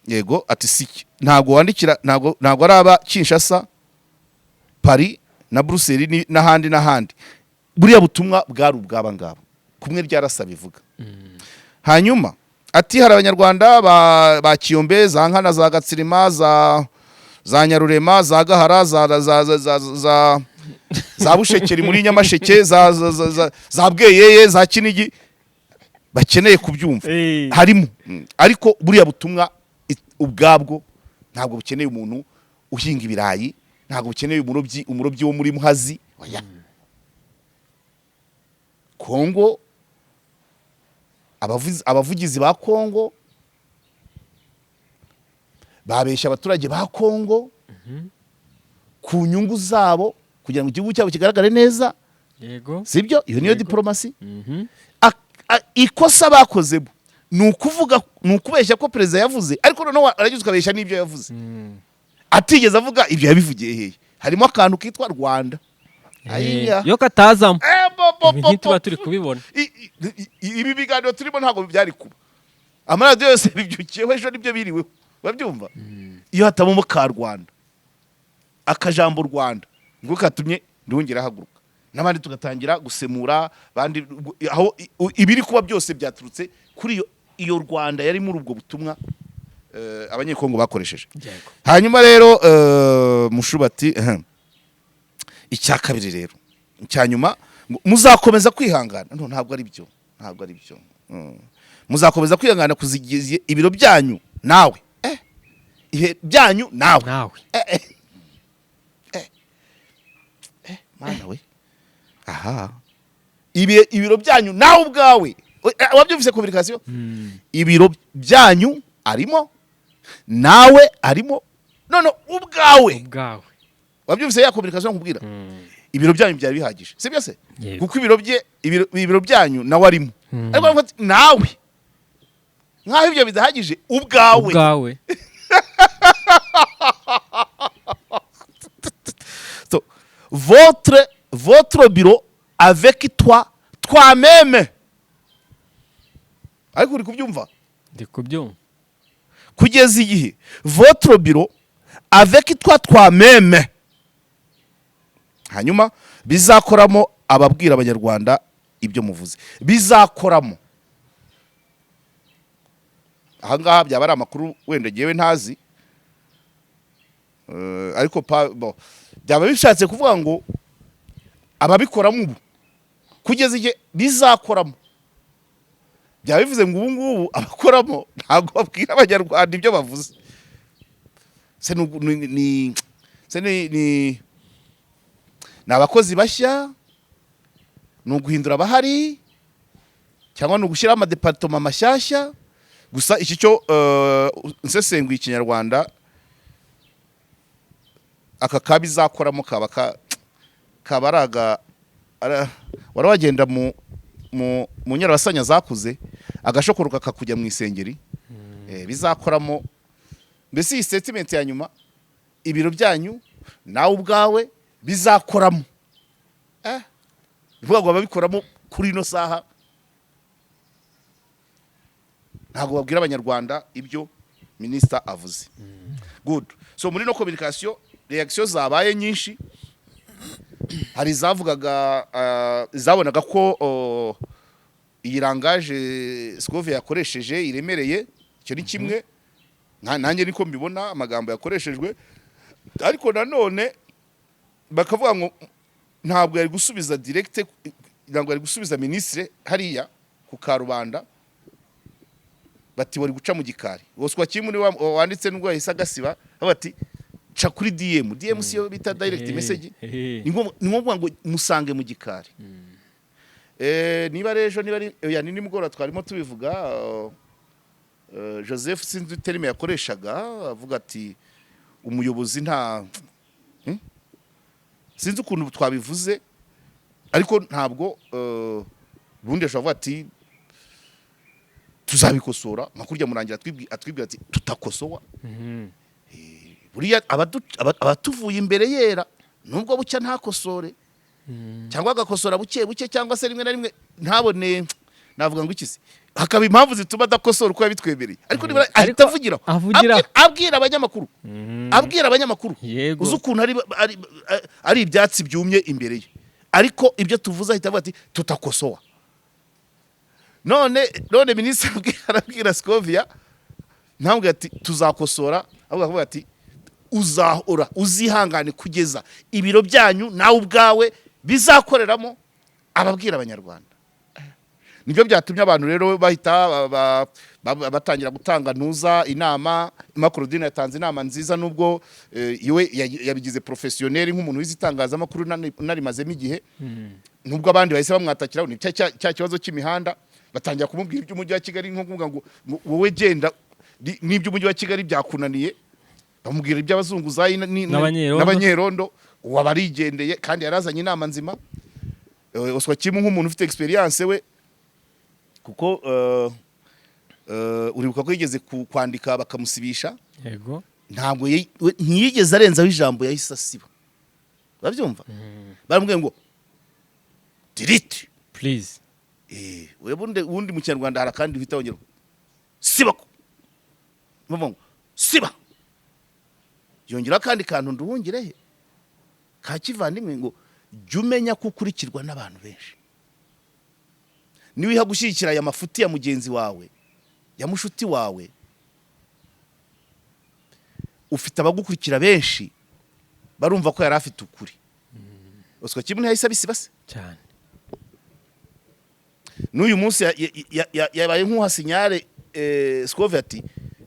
Speaker 2: yego ati siki ntabwo wandikira ntabwo ari aba Kinshasa Paris na Bruxelles n'ahandi buriya butumwa bwari ubwaba ngaba kumwe ryarasa bivuga hanyuma ati hari abanyarwanda ba Kiyombe za Nkana za Gatsirima za Nyarurema za Gahara za Bushekeri muri Nyamasheke za Bweyeye za Kinigi bakeneye kubyumva harimo ariko buriya butumwa ubwabwo ntabwo bukeneye umuntu uhinga ibirayi ntabwo bukeneye umurobyi wo muri Muhazi oya Kongo abavugizi ba Kongo babesha abaturage ba Kongo ku nyungu zabo kugira ngo igihugu cyabo kigaragare neza
Speaker 3: yego
Speaker 2: sibyo iyo niyo diplomasi ikosa bakozemo ni ukubeshya ko perezida yavuze ariko noneho aragize ukabeshya n'ibyo yavuze atigeze avuga ibyo yabivugiye hehe harimo akantu kitwa Rwanda
Speaker 3: yo katazamo ibintu tuba turi kubibona
Speaker 2: ibi biganiro turimo ntabwo byari kuba amaradiyo yose bibyukiyeho ejo nibyo biriweho babyumva iyo hatabamo ka Rwanda akajambo Rwanda ngo katumye ndongera haguruka n'abandi tugatangira gusemura bandi aho ibiri kuba byose byaturutse kuri iyo Rwanda yari muri ubwo butumwa abanyekongo bakoresheje hanyuma rero Mushubati icya kabiri rero cyanyuma muzakomeza kwihangana ntabwo ari byo muzakomeza kwihangana kuzigize ibiro byanyu nawe ihe byanyu nawe mana we aha ibiro byanyu nawe ubwawe wabyumvise communication ibiro byanyu arimo nawe arimo none ubwawe wabyumvise ya communication nkubwira ibiro byanyu byari bihagije sibyo se kuko ibiro byanyu nawe arimo ariko nawe nkaho ibyo bidahagije ubwawe so votre bureau avec toi-même ariko uri kubyumva
Speaker 3: ndi kubyumva
Speaker 2: kugeza igihe votre bureau avec toi-même hanyuma bizakoramo ababwira abanyarwanda ibyo muvuze bizakoramo ahangaha byaba ari amakuru wenda ngewe ntazi ariko byaba bishatse kuvuga ngo ababikoramo ubu kugeza igihe bizakoramo byaba bivuze ngo ubu ngubu abakoramo ntabwo babwira abanyarwanda ibyo bavuze ni abakozi bashya ni uguhindura abahari cyangwa ni ugushyiraho amadepartoma mashyashya gusa iki cyo nsesenguye ikinyarwanda aka kabizakoramo kaba ari wari wagenda mu nyarabasanya zakuze agashokoro kakakujya mu isengeri bizakoramo mbese iyi statement ya nyuma ibiro byanyu nawe ubwawe bizakoramo bivuga ngo ababikoramo kuri ino saha ntabwo babwira abanyarwanda ibyo minisita avuze good so muri no communication reaction zabaye nyinshi hari izavugaga zabonaga ko iyi langage Scovia yakoresheje iremereye icyo ni kimwe nanjye niko mbibona amagambo yakoreshejwe ariko nanone bakavuga ngo ntabwo yari gusubiza direct ntabwo yari gusubiza ministre hariya ku Karubanda bati wari guca mu gikari Oswa Kimwe wanditse n'ubwo yahise agasiba bati ca kuri DM siyo bita direct message ni ngombwa ngo musange mu gikari niba rejo niba ni nimugora twarimo tubivuga Joseph sinzi terime yakoreshaga avuga ati umuyobozi nta sinzi ukuntu twabivuze ariko ntabwo bundi ashobora ati tuzabikosora makurya murangira atwibwira ati tutakosowa buriya abatuvuye imbere yera nubwo bucya ntakosore cyangwa agakosora buke cyangwa se rimwe na rimwe ntabone navuga ngo ikisi hakaba impamvu zituma adakosora uko yabitwemereye ariko niba ahita abwira abanyamakuru uzi ukuntu ari ibyatsi byumye imbere ye ariko ibyo tuvuze ahita avuga ati tutakosowa none minisitiri arabwira Scovia ntambwe ati tuzakosora avuga ati uzahora uzihangane kugeza ibiro byanyu nawe ubwawe bizakoreramo ababwira abanyarwanda nibyo byatumye abantu rero bahita batangira gutanga ntuza inama Macrodine yatanze inama nziza nubwo iwe yabigize professionnel nk'umuntu wizitangaza makuru narimazemo igihe nubwo abandi bahise bamwatakiraho ni cya kibazo cy'imihanda batangira kumubwira iby'umujyi wa Kigali nko kuvuga ngo wowe genda n'iby'umujyi wa Kigali byakunaniye bamubwira iby'abazunguzayi n'abanyerondo wabarigendeye kandi yarazanye inama nzima Oswa Kimwe nk'umuntu ufite experience we kuko uribuka ko yigeze kwandika bakamusibisha yego ntabwo ntiyigeze arenzaho ijambo yahise asiba babyumva baramubwiye ngo delete
Speaker 3: please
Speaker 2: ubundi mu Kinyarwanda hari kandi uhita wongera siba ngo siba yongera kandi kantu nduhungirehe ka kivandimwe ngo jya umenya ko ukurikirwa n'abantu benshi niwiha gushyigikira aya mafuti ya mugenzi wawe ya mushuti wawe ufite abagukurikira benshi barumva ko yari afite ukuri Oswa Kimwe yahise abisibase
Speaker 3: cyane
Speaker 2: n'uyu munsi yabaye nk'uhasinyare Scovia ati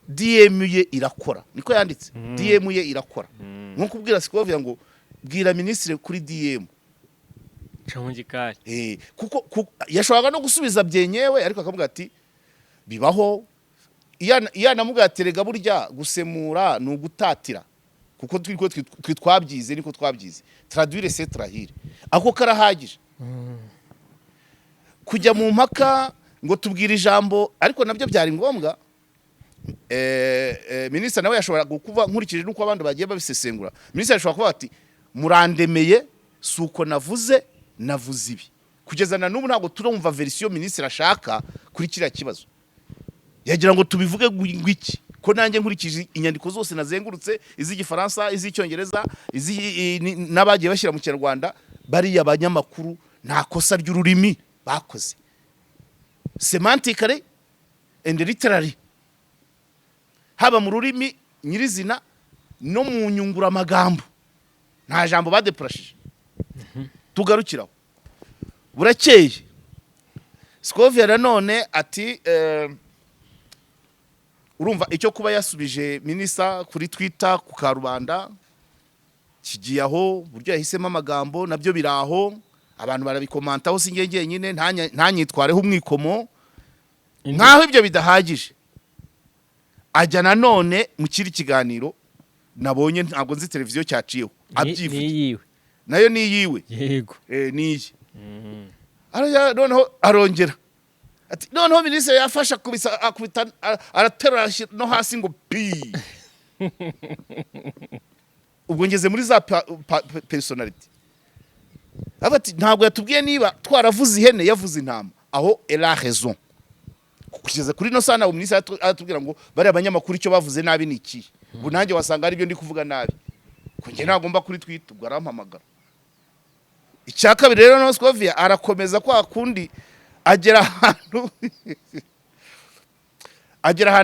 Speaker 2: DM ye irakora niko yanditse DM ye irakora nko kubwira Scovia ngo bwira ministre kuri DM
Speaker 3: Chamugikari
Speaker 2: kuko yashobora no gusubiza byenyewe ariko akavuga ati bibaho iya namubwira terega burya gusemura no gutatira kuko twabyize niko twabyize traduire c'est trahir ako karahagije kujya mu mpaka ngo tubwire ijambo ariko nabyo byari ngombwa ministre nawe yashobora kuva nkurikije nuko abandi bagiye babisesengura ministre yashobora kuba ati murandemeye suko navuze ibi kugeza na n'ubu ntabwo turumva version ministre ashaka kuri kiriya kibazo yagira ngo tubivuge ngwiki ko nanjye nkurikije inyandiko zose nazengurutse iz'igifaransa iz'icyongereza n'abagiye bashyira mu Kinyarwanda bari abanyamakuru nta kosa ry'ururimi bakoze semantically and literally haba mu rurimi nyirizina no mu nyungura amagambo nta jambo badeprashije tugarukiraho burakeye Scovia nanone ati urumva icyo kuba yasubije minisa kuri Twitter ku Karubanda kigiye aho buryo yahisemo amagambo nabyo biraho abantu barabikomantaho sinjye nyine ntanyitwareho umwikomo nkaho ibyo bidahagije ajya nanone mu kiri kiganiro nabonye ntabwo nzi televiziyo cyaciyeho abyivuye
Speaker 3: niyiwe
Speaker 2: nayo niyiwe
Speaker 3: yego
Speaker 2: niyi noneho arongera ati noneho minisitiri yafashe akubita araterura no hasi ngo pi. Ubwo ngeze muri za personality abati ntabwo yatubwiye niba twaravuze ihene yavuze intama, aho elle a raison. Kugeza kuri no sana minisitiri atubwira ngo bari abanyamakuru icyo bavuze nabi niki, ubu nanjye wasanga ari byo ndi kuvuga nabi, ko nge nagomba kuri twita, ubwo arampamagara. Icya kabiri rero no Scovia arakomeza kwa kundi agera ahantu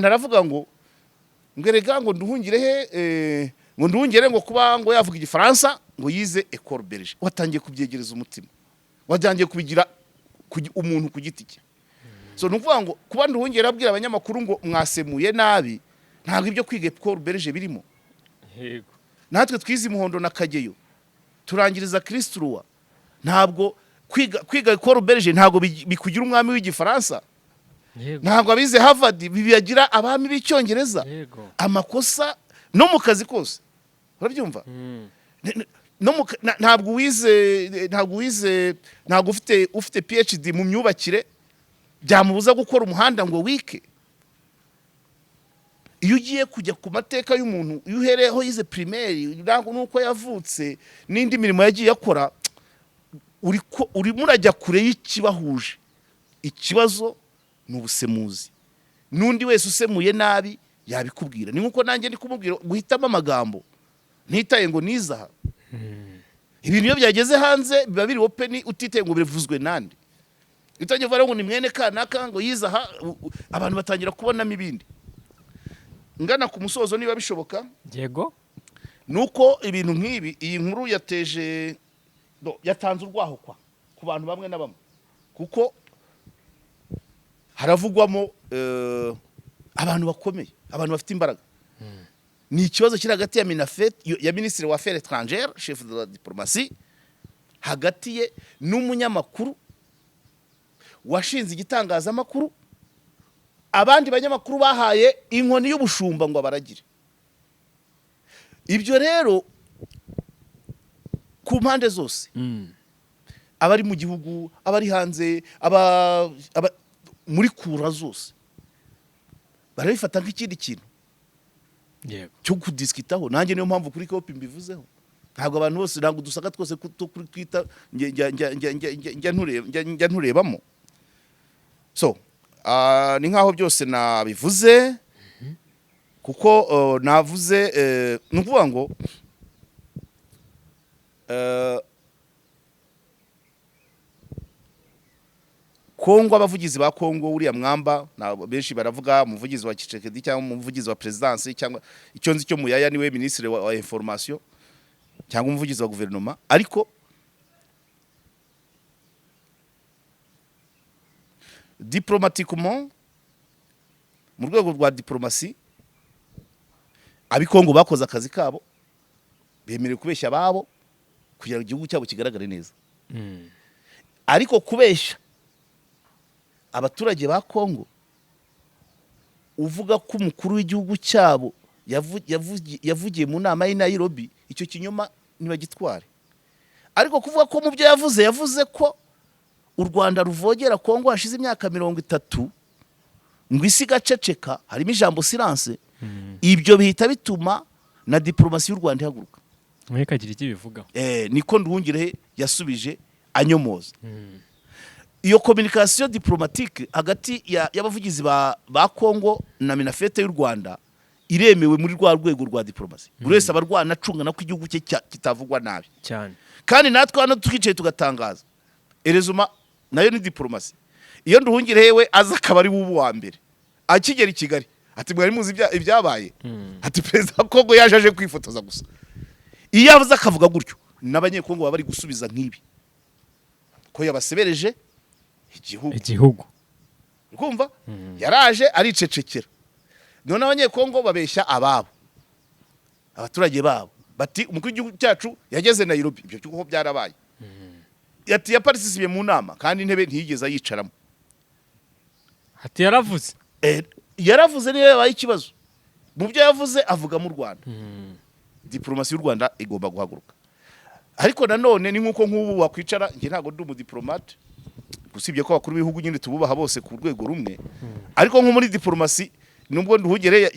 Speaker 2: aravuga ngo ngerega ngo nduhungire he ngo nduhungire ngo kuba ngo yavuga igifaransa ngo yize Ecole Belge. Watangiye kubyegereza umutima, watangiye kubigira umuntu ku giti cye. So nuvuga ngo kuba nduhungire abwira abanyamakuru ngo mwasemuye nabi, ntabwo ibyo kwiga Ecole Belge birimo.
Speaker 3: Yego.
Speaker 2: Natwe twize Muhondo na Kageyo turangiriza Kristrua, ntabwo kwiga Ecole Belge ntabwo bikugira umwami w'igifaransa. Ntabwo abize Harvard bibagira abami b'icyongereza. Amakosa no mu kazi kose urabyumva. Ntabwo ufite PhD mu myubakire byamubuza gukora umuhanda ngo wike. Iyo ugiye kujya ku mateka y'umuntu, iyo uhereyeho yize primaire nuko yavutse n'indi mirimo yagiye akora, uri murajya kure y'ikibahuje. Ikibazo ni ubusemuzi. N'undi wese usemuye nabi yabikubwira. Ni nkuko nanjye ndi kumubwira guhitamo amagambo ntitaye ngo nizaha. Ibintu iyo byageze hanze biba biri open, utitaye ngo bivuzwe nande. Itangiye vuga ngo ni mwene kanaka ngo yizaha, abantu batangira kubonamo ibindi. Ngana ku musozo niba bishoboka.
Speaker 3: Yego.
Speaker 2: Nuko ibintu nk'ibi, iyi nkuru yatanze urwaho ku bantu bamwe na bamwe, kuko haravugwamo abantu bakomeye, abantu bafite imbaraga. Ni ikibazo kiri hagati ya ministre wa affaires étrangères, chef de la diplomatie, hagati ye n'umunyamakuru washinze igitangazamakuru. Abandi banyamakuru bahaye inkoni y'ubushumba ngo abaragire. Ibyo rero ku mpande zose, abari mu gihugu, abari hanze, muri kura zose barabifata nk'ikindi kintu cyo kudiskitaho. Nanjye niyo mpamvu kuri kopi mbivuzeho. Ntabwo abantu bose, ntabwo dusaka twose twita njya nturebamo. So ni nkaho byose nabivuze, kuko navuze nukuvuga ngo Kongo, abavugizi ba Kongo, uriya mwamba benshi baravuga umuvugizi wa Tshisekedi cyangwa umuvugizi wa presidence, cyangwa icyo nzi cyo muyaya niwe ministre wa information cyangwa umuvugizi wa guverinoma. Ariko diplomatiquement, mu rwego rwa diplomasi, abikongo bakoze akazi kabo, bemerewe kubeshya babo kugira ngo igihugu cyabo kigaragare neza. Ariko kubeshya abaturage ba Kongo uvuga ko umukuru w'igihugu cyabo yavugiye mu nama y'i Nairobi, icyo kinyoma ntibagitware. Ariko kuvuga ko mu byo yavuze ko u Rwanda ruvogera Kongo hashize imyaka 30 ngo isi gaceceka, harimo ijambo silence, ibyo bihita bituma na diplomasi y'u Rwanda ihaguruka.
Speaker 3: Mwekagira iki bivuga?
Speaker 2: Niko Nduhungire yasubije anyomoza. Iyo communication diplomatique hagati y'abavugizi ba Kongo na Minafete y'u Rwanda iremewe muri rwa rwego rwa diplomasi. Buri wese abarwana acunga nako igihugu cye kitavugwa nabi
Speaker 3: cyane.
Speaker 2: Kandi natwe hano tukicaye tugatangaza erezuma nayo ni diplomasi. Iyo Nduhungire hewe aza akabari w'ubu wa mbere akigera i Kigali ati mwari muzi ibyabaye, ati president Kongo yaje kwifotoza gusa. Iyo avuze akavuga gutyo, n'abanyekongo baba bari gusubiza nk'ibi ko yabasebereje igihugu. Ukumva yaraje aricecekera. None abanyekongo babeshya ababo, abaturage babo, bati umukuru w'igihugu cyacu yageze Nairobi. Ibyo cyuko byarabaye. Ati yaparticipe mu nama kandi intebe ntiyigeze yicaramo.
Speaker 3: Ati yaravuze.
Speaker 2: Yaravuze niyo yabaye ikibazo. Mu byo yavuze avuga mu Rwanda. Diplomasi y'u Rwanda igomba guhaguruka. ariko nanone ni nkuko nk'ubu wakwicara njye ntago ndi umudiplomate usibye ko abakuru b'ibihugu nyine tububaha bose ku rwego rumwe ariko nko muri diplomasi nubwo Nduhungire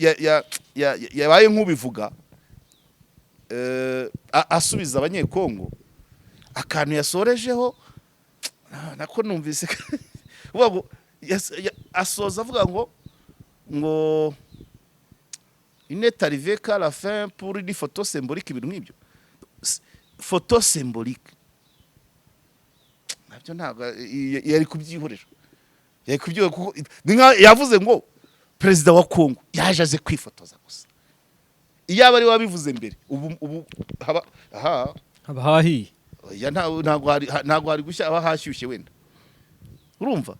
Speaker 2: yabaye nk'ubivuga asubiza abanyekongo akantu yasorejeho nako numvise asoza avuga ngo il n'est arrivé qu'à la fin pour une photo symbolique ibintu nk'ibyo photo symbolique nabyo ntabwo yari kubyihorera yavuze ngo perezida wa Kongo yaje aze kwifotoza gusa iyaba ari wabivuze mbere ubu
Speaker 3: haba hahiye
Speaker 2: ntabwo hari gushya aba hashyushye wenda urumva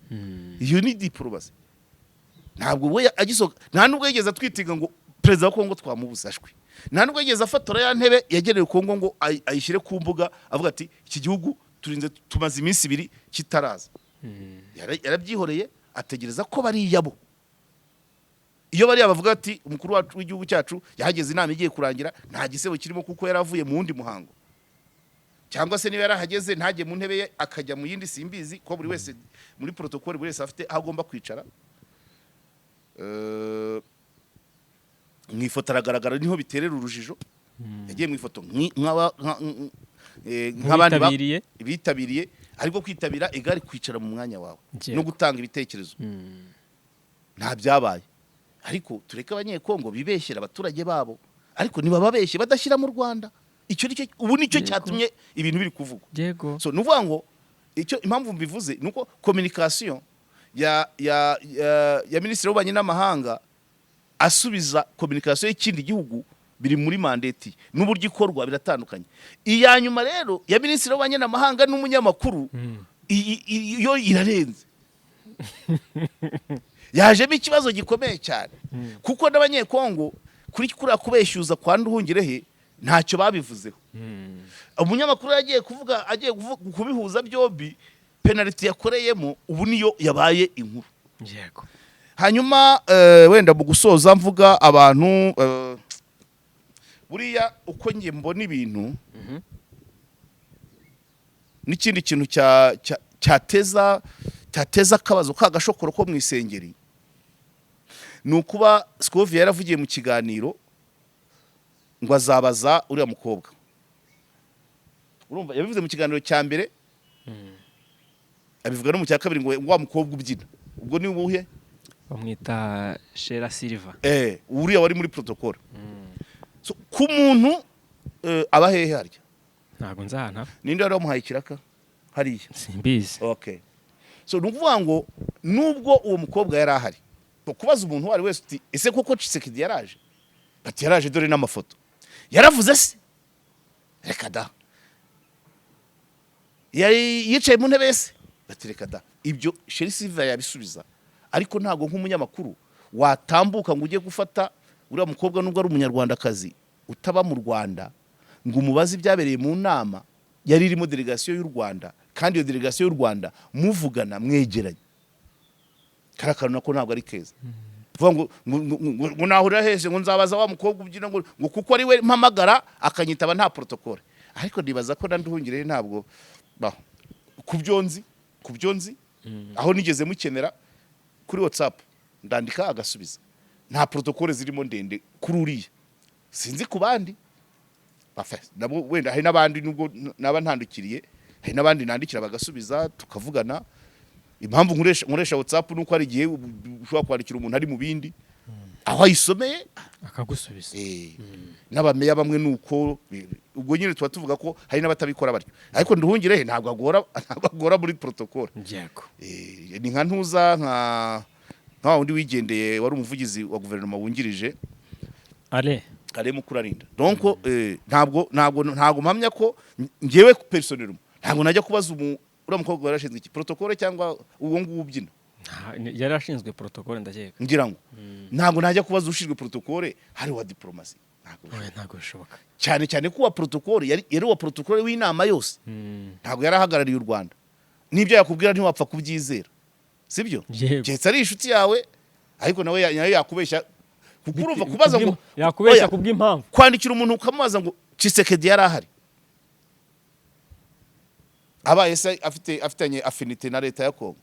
Speaker 2: iyo ni diplomasi ntabwo we agisoka nta nubwo yigeze atwitiga ngo perezida wa Kongo twamubuzashwe nta nubwo yigeze afatora ya ntebe yagenewe Kongo ngo ayishyire ku mbuga avuga ati iki gihugu tumaze iminsi 2 kitaraza yarabyihoreye ategereza ko bari yabo iyo bari abavuga ati umukuru wacu w'igihugu cyacu yahageze inama igiye kurangira nta gisebo kirimo kuko yaravuye mu wundi muhango cyangwa se niba yarahageze ntajye mu ntebe ye akajya mu yindi simbizi ko buri wese muri protocole buri wese afite aho agomba kwicara mwifoto aragaragara niho biterera urujijo yagiye mwifoto nk'abandi bitabiriye ariko kwitabira egari kwicara mu mwanya wawe no gutanga ibitekerezo nta byabaye ariko tureke abanyekongo bibeshyera abaturage babo ariko niba babeshye badashyira mu Rwanda icyo ubu nicyo cyatumye ibintu biri kuvugwa so nuvuga ngo icyo impamvu mbivuze nuko communication ya ministre w'ububanyi n'amahanga asubiza communication y'ikindi gihugu biri muri mandate n'uburyo ikorwa biratandukanye iya nyuma rero ya ministre w'ububanyi n'amahanga n'umunyamakuru iyo irarenze yajemo ikibazo gikomeye cyane kuko n'abanyekongo kuri kubeshyuza kwa Nduhungirehe ntacyo babivuzeho umunyamakuru yagiye kuvuga agiye kubihuza byombi penalty yakoreyemo ubu niyo yabaye inkuru
Speaker 3: yego
Speaker 2: hanyuma wenda mu gusoza mvuga abantu buriya uko ngiye mbona ibintu n'ikindi kintu cyateza akabazo kagashokoro ko mu isengeri ni ukuba Scovia yaravugiye mu kiganiro ngo azabaza uriya mukobwa urumva yabivuze mu kiganiro cya mbere abivuga no mu cya kabiri ngo wa mukobwa ubyina ubwo ni ubuhe
Speaker 3: bamwita Shera Silva
Speaker 2: uriya wari muri protocole so ku muntu aba hehe harya
Speaker 3: ntago nzahana
Speaker 2: ninde wari wamuhaye ikiraka hariya
Speaker 3: simbizi
Speaker 2: okay so nukuvuga ngo nubwo uwo mukobwa yari ahari kubaza umuntu wari wese uti ese koko Tshisekedi yaraje bati yaraje dore n'amafoto yaravuze se reka da yicaye mu ntebe se bati reka da ibyo Sheri Silva yabisubiza ariko ntago nk'umunyamakuru watambuka ngo ujye gufata uriya mukobwa nubwo ari umunyarwandakazi utaba mu Rwanda ngo umubaze ibyabereye mu nama yari irimo delegation y'u Rwanda kandi iyo delegation y'u Rwanda muvugana mwegeranye karakano nako ntabwo ari keza vuga ngo nahurira hese ngo nzabaza wa mukobwa ubyina ngo kuko ari we mpamagara akanyitaba nta protocole ariko ndibaza ko Nduhungire ntabwo kubyonzi aho nigeze mukenera kuri WhatsApp ndandika agasubiza nta protocole zirimo ndende kuri uriya sinzi ku bandi nabo wenda hari n'abandi nubwo naba ntandukiriye hari n'abandi nandikira bagasubiza tukavugana impamvu nkoresha WhatsApp nuko ari gihe ushobora kwandikira umuntu ari mu bindi aho ayisomeye
Speaker 3: akagusubiza
Speaker 2: n'abameya bamwe nuko ubwo nyine tuba tuvuga ko hari n'abatabikora baryo ariko Nduhungire ntabwo agora muri protocole
Speaker 3: yego
Speaker 2: ni nka ntuza nka wundi wigendeye wari umuvugizi wa guverinoma wungirije ale mukurarinda donc ntabwo mpamya ko ngewe personnel ntabwo najya kubaza uriya mukobwa yarashinzwe iki protocole cyangwa uwo nguwo ubyina
Speaker 3: yarashinzwe protocole ndakeka
Speaker 2: ngira ngo ntabwo najya kubaza ushinzwe protocole hari wa diplomasi
Speaker 3: ntabwo bishoboka
Speaker 2: cyane ko wa protocole yari wa protocole w'inama yose ntabwo yarahagarariye u Rwanda nibyo yakubwira ntiwapfa kubyizera sibyo cyetse ari inshuti yawe ariko nawe yakubeshya kukurumva kubaza ngo
Speaker 3: yakubeshya kubw'impamvu
Speaker 2: kwandikira umuntu ukamubaza ngo Tshisekedi yari ahari abaye se afitanye affinité na leta ya Kongo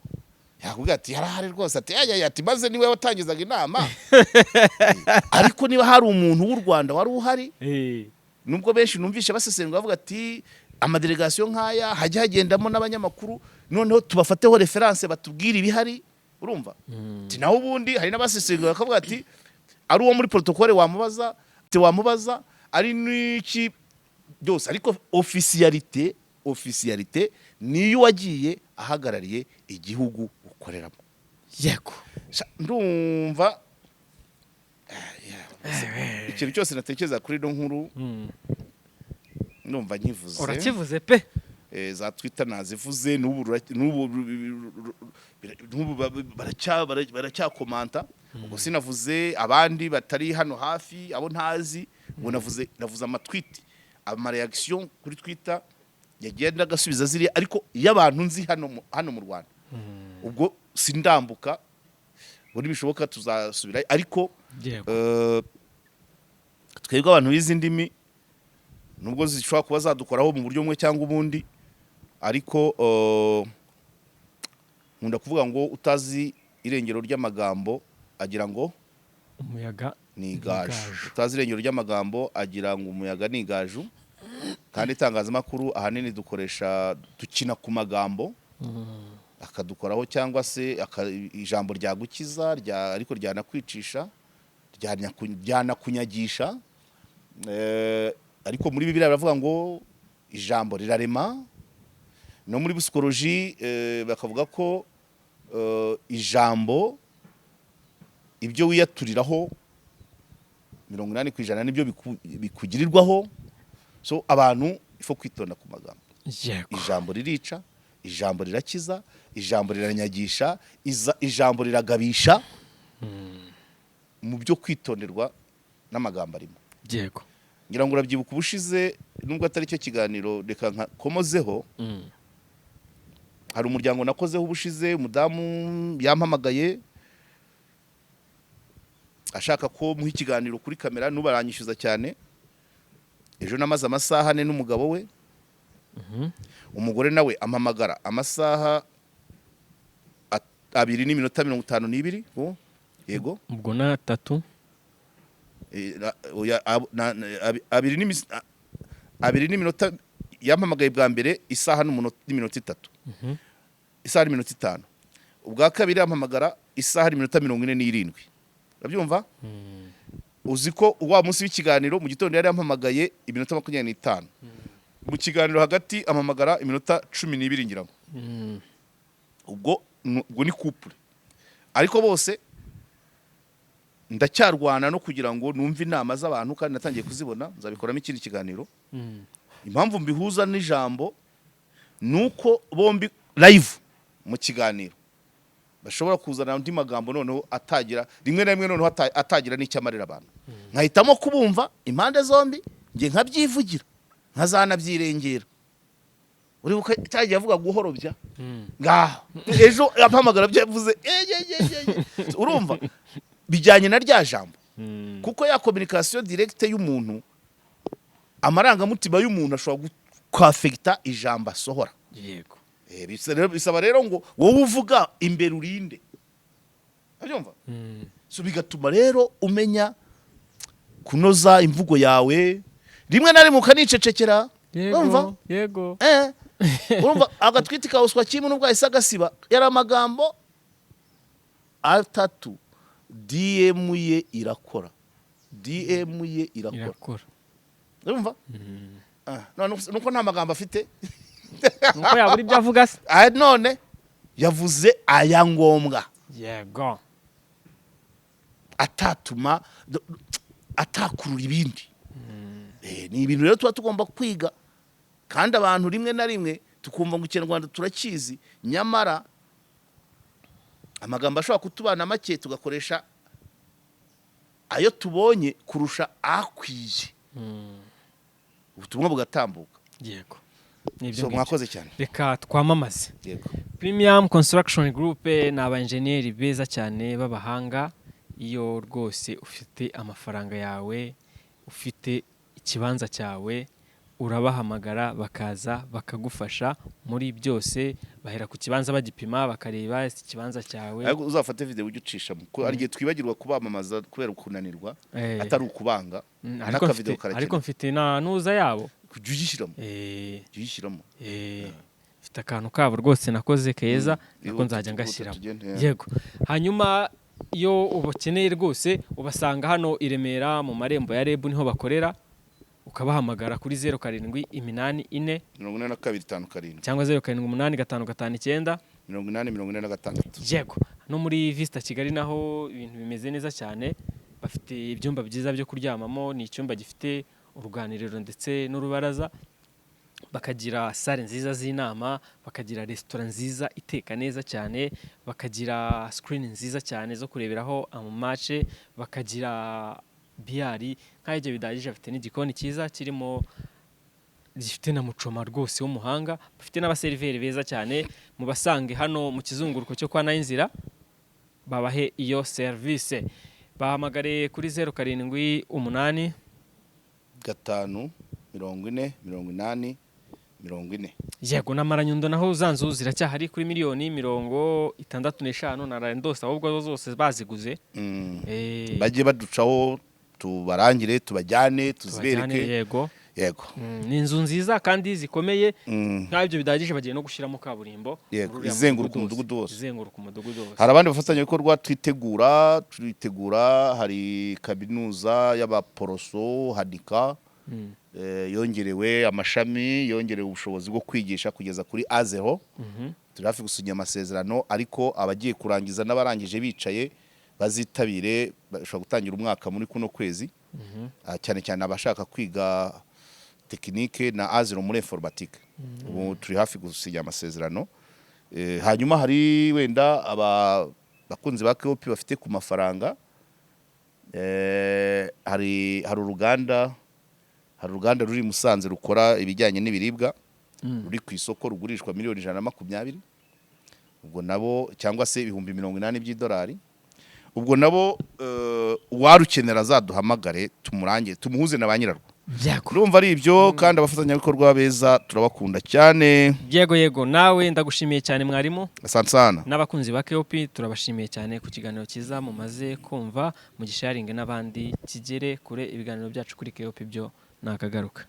Speaker 2: yakubwira ati yarahari rwose ati ati maze niwe watangizaga inama ariko niba hari umuntu w'u Rwanda wari uhari nubwo benshi numvishe basesengura bavuga ati amadelegation nk'aya hajya hagendamo n'abanyamakuru noneho tubafateho reference batubwira ibihari urumva ati naho ubundi hari n'abasesengura bakavuga ati ari uwo muri protocole wamubaza ari n'iki byose ariko officialité niyo wagiye ahagarariye igihugu ukoreramo
Speaker 3: yego
Speaker 2: ndumva ikintu cyose natekereza kuri no nkuru ndumva nkivuze
Speaker 3: urakivuze pe
Speaker 2: za Twitter nazivuze n'ubu baracyakomanta ubwo sinavuze abandi batari hano hafi abo ntazi ngo navuze amatweet amareaction kuri Twitter yagenda gasubiza ziri ariko y'abantu nzi hano mu Rwanda ubwo sindambuka buri bishoboka tuzasubira ariko twebwe abantu bizi ndimi nubwo zishobora kuba zadukoraho mu buryo bumwe cyangwa ubundi ariko nkunda kuvuga ngo utazi irengero ry'amagambo agira ngo
Speaker 3: umuyaga
Speaker 2: ni igaju utazi irengero ry'amagambo agira ngo umuyaga ni igaju kandi itangazamakuru ahanini dukina ku magambo akadukoraho cyangwa se ijambo ryagukiza ariko ryanakwicisha ryanakunyagisha ariko muri Bibiliya baravuga ngo ijambo rirarema no muri psychologie bakavuga ko ijambo ibyo wiyaturiraho 80% nibyo bikugirirwaho so abantu ifo kwitonda ku magambo ijambo ririca ijambo rirakiza ijambo riranyagisha ijambo riragabisha mu byo kwitonderwa n'amagambo arimo
Speaker 3: yego
Speaker 2: ngira ngo urabyibuka ubushize nubwo atari cyo kiganiro reka komozeho hari umuryango nakozeho ubushize umudamu yampamagaye ashaka ko muha ikiganiro kuri kamera nubaranyishyuza cyane ejo namaze amasaha 4 n'umugabo we umugore nawe ampamagara amasaha 2:52 yego
Speaker 3: ubwo na 3
Speaker 2: 2 n'iminota yampamagaye bwa mbere isaha n'iminota 3 isaha n'iminota 5 ubwa kabiri yampamagara isaha n'iminota 47 urabyumva uzi ko wa munsi w'ikiganiro mu gitondo yari yampamagaye iminota 25 mu kiganiro hagati ampamagara iminota 12 ngira ngo ubwo ni couple ariko bose ndacyarwana no kugira ngo numve inama z'abantu kandi natangiye kuzibona nzabikoramo ikindi kiganiro impamvu mbihuza n'ijambo nuko bombi live mu kiganiro bashobora kuzana andi magambo noneho atagira rimwe na rimwe noneho atagira n'icyamarira abantu nkahitamo kubumva impande zombi nge nkabyivugira nkazanabyirengera uri cyagiye avuga guhorobya ngaho ejo ampamagara byavuze urumva bijyanye na rya jambo kuko ya communication directe y'umuntu amarangamutima y'umuntu ashobora kwafekta ijambo asohora
Speaker 3: yego
Speaker 2: bisaba rero ngo wowe uvuga imbere urinde abyumva so bigatuma rero umenya kunoza imvugo yawe rimwe na rimwe ukanicecekera urumva
Speaker 3: yego
Speaker 2: urumva agatwitika uswa kimwe n'ubwo isagasiba yari amagambo 3 DM ye irakora urumva nuko nta magambo afite
Speaker 3: nuko yabura ibyo avuga se
Speaker 2: none yavuze aya ngombwa
Speaker 3: yego
Speaker 2: atatuma atakurura ibindi ni ibintu rero tuba tugomba kwiga kandi abantu rimwe na rimwe tukumva ngo Ikinyarwanda turakizi nyamara amagambo ashobora kutubana make tugakoresha ayo tubonye kurusha akwiye ubutumwa bugatambuka
Speaker 3: yego
Speaker 2: so mwakoze cyane
Speaker 3: reka twamamaze
Speaker 2: yego
Speaker 3: Premium Construction Group ni abaenjeniyeri beza cyane b'abahanga iyo rwose ufite amafaranga yawe ufite ikibanza cyawe urabahamagara bakaza bakagufasha muri byose, bahera ku kibanza bagipima bakareba ikibanza cyawe.
Speaker 2: ariko uzafate video ujye ucishamo ko ari gihe twibagirwa kubamamaza kubera ukunanirwa atari ukubanga n'akavideo karakene.
Speaker 3: Ariko mfite na nuza yabo
Speaker 2: kujyishiramo jyishiramo
Speaker 3: mfite akantu kabo rwose nakoze keza nako nzajya ngashyiramo. Yego, hanyuma iyo ubakeneye rwose ubasanga hano i Remera mu marembo ya REB niho bakorera, ukabahamagara kuri 0784
Speaker 2: 42
Speaker 3: cyangwa 078559
Speaker 2: 80
Speaker 3: Yego, no muri Vista Kigali naho ibintu bimeze neza cyane, bafite ibyumba byiza byo kuryamamo, ni icyumba gifite uruganiriro ndetse n'urubaraza, bakagira sale nziza z'inama, bakagira restaurant nziza iteka neza cyane, bakagira screen nziza cyane zo kureberaho amamatch, bakagira biyari nk'ibyo bidahagije, bafite n'igikoni cyiza kirimo gifite na mucoma rwose w'umuhanga, bafite n'abaseriveri beza cyane. Mu basange hano mu kizunguruko cyo kwa Nayinzira babahe iyo service, bahamagare kuri 0788
Speaker 2: 5 40 80
Speaker 3: Yego, n'amaranyundo naho uzanzu ziracyahari kuri miliyoni 65 na ndose, ahubwo zose baziguze.
Speaker 2: Bajye baducaho tubarangire tubajyane tuzibereke.
Speaker 3: Yego,
Speaker 2: ni
Speaker 3: inzu nziza kandi zikomeye, nk'ibyo bidahagije bagiye no gushyiramo kaburimbo
Speaker 2: izenguruka umudugudu wose.
Speaker 3: Hari
Speaker 2: abandi bafatanyabikorwa twitegura, hari kaminuza y'abaporoso Hadika yongerewe amashami, yongerewe ubushobozi bwo kwigisha kugeza kuri A0. Turi hafi gusinya amasezerano, ariko abagiye kurangiza n'abarangije bicaye bazitabire, bashobora gutangira umwaka muri kuno kwezi. Cyane cyane abashaka kwiga tekinike na A0 muri informatique. Ubu turi hafi gusinya amasezerano. Hanyuma hari wenda abakunzi ba KOP bafite ku mafaranga, hari uruganda ruri Musanze rukora ibijyanye n'ibiribwa, ruri ku isoko rugurishwa miliyoni 120. Ubwo nabo cyangwa se ibihumbi 80 by'idolari. Ubwo nabo uwarukenera azaduhamagare tumurange tumuhuze na banyirarwo. Urumva ari ibyo, kandi abafatanyabikorwa beza turabakunda cyane.
Speaker 3: Yego, nawe ndagushimiye cyane mwarimu.
Speaker 2: Asante sana.
Speaker 3: N'abakunzi ba KOP turabashimiye cyane ku kiganiro cyiza mumaze kumva, mu gisharinge n'abandi kigere kure ibiganiro byacu kuri KOP byo nakagaruka.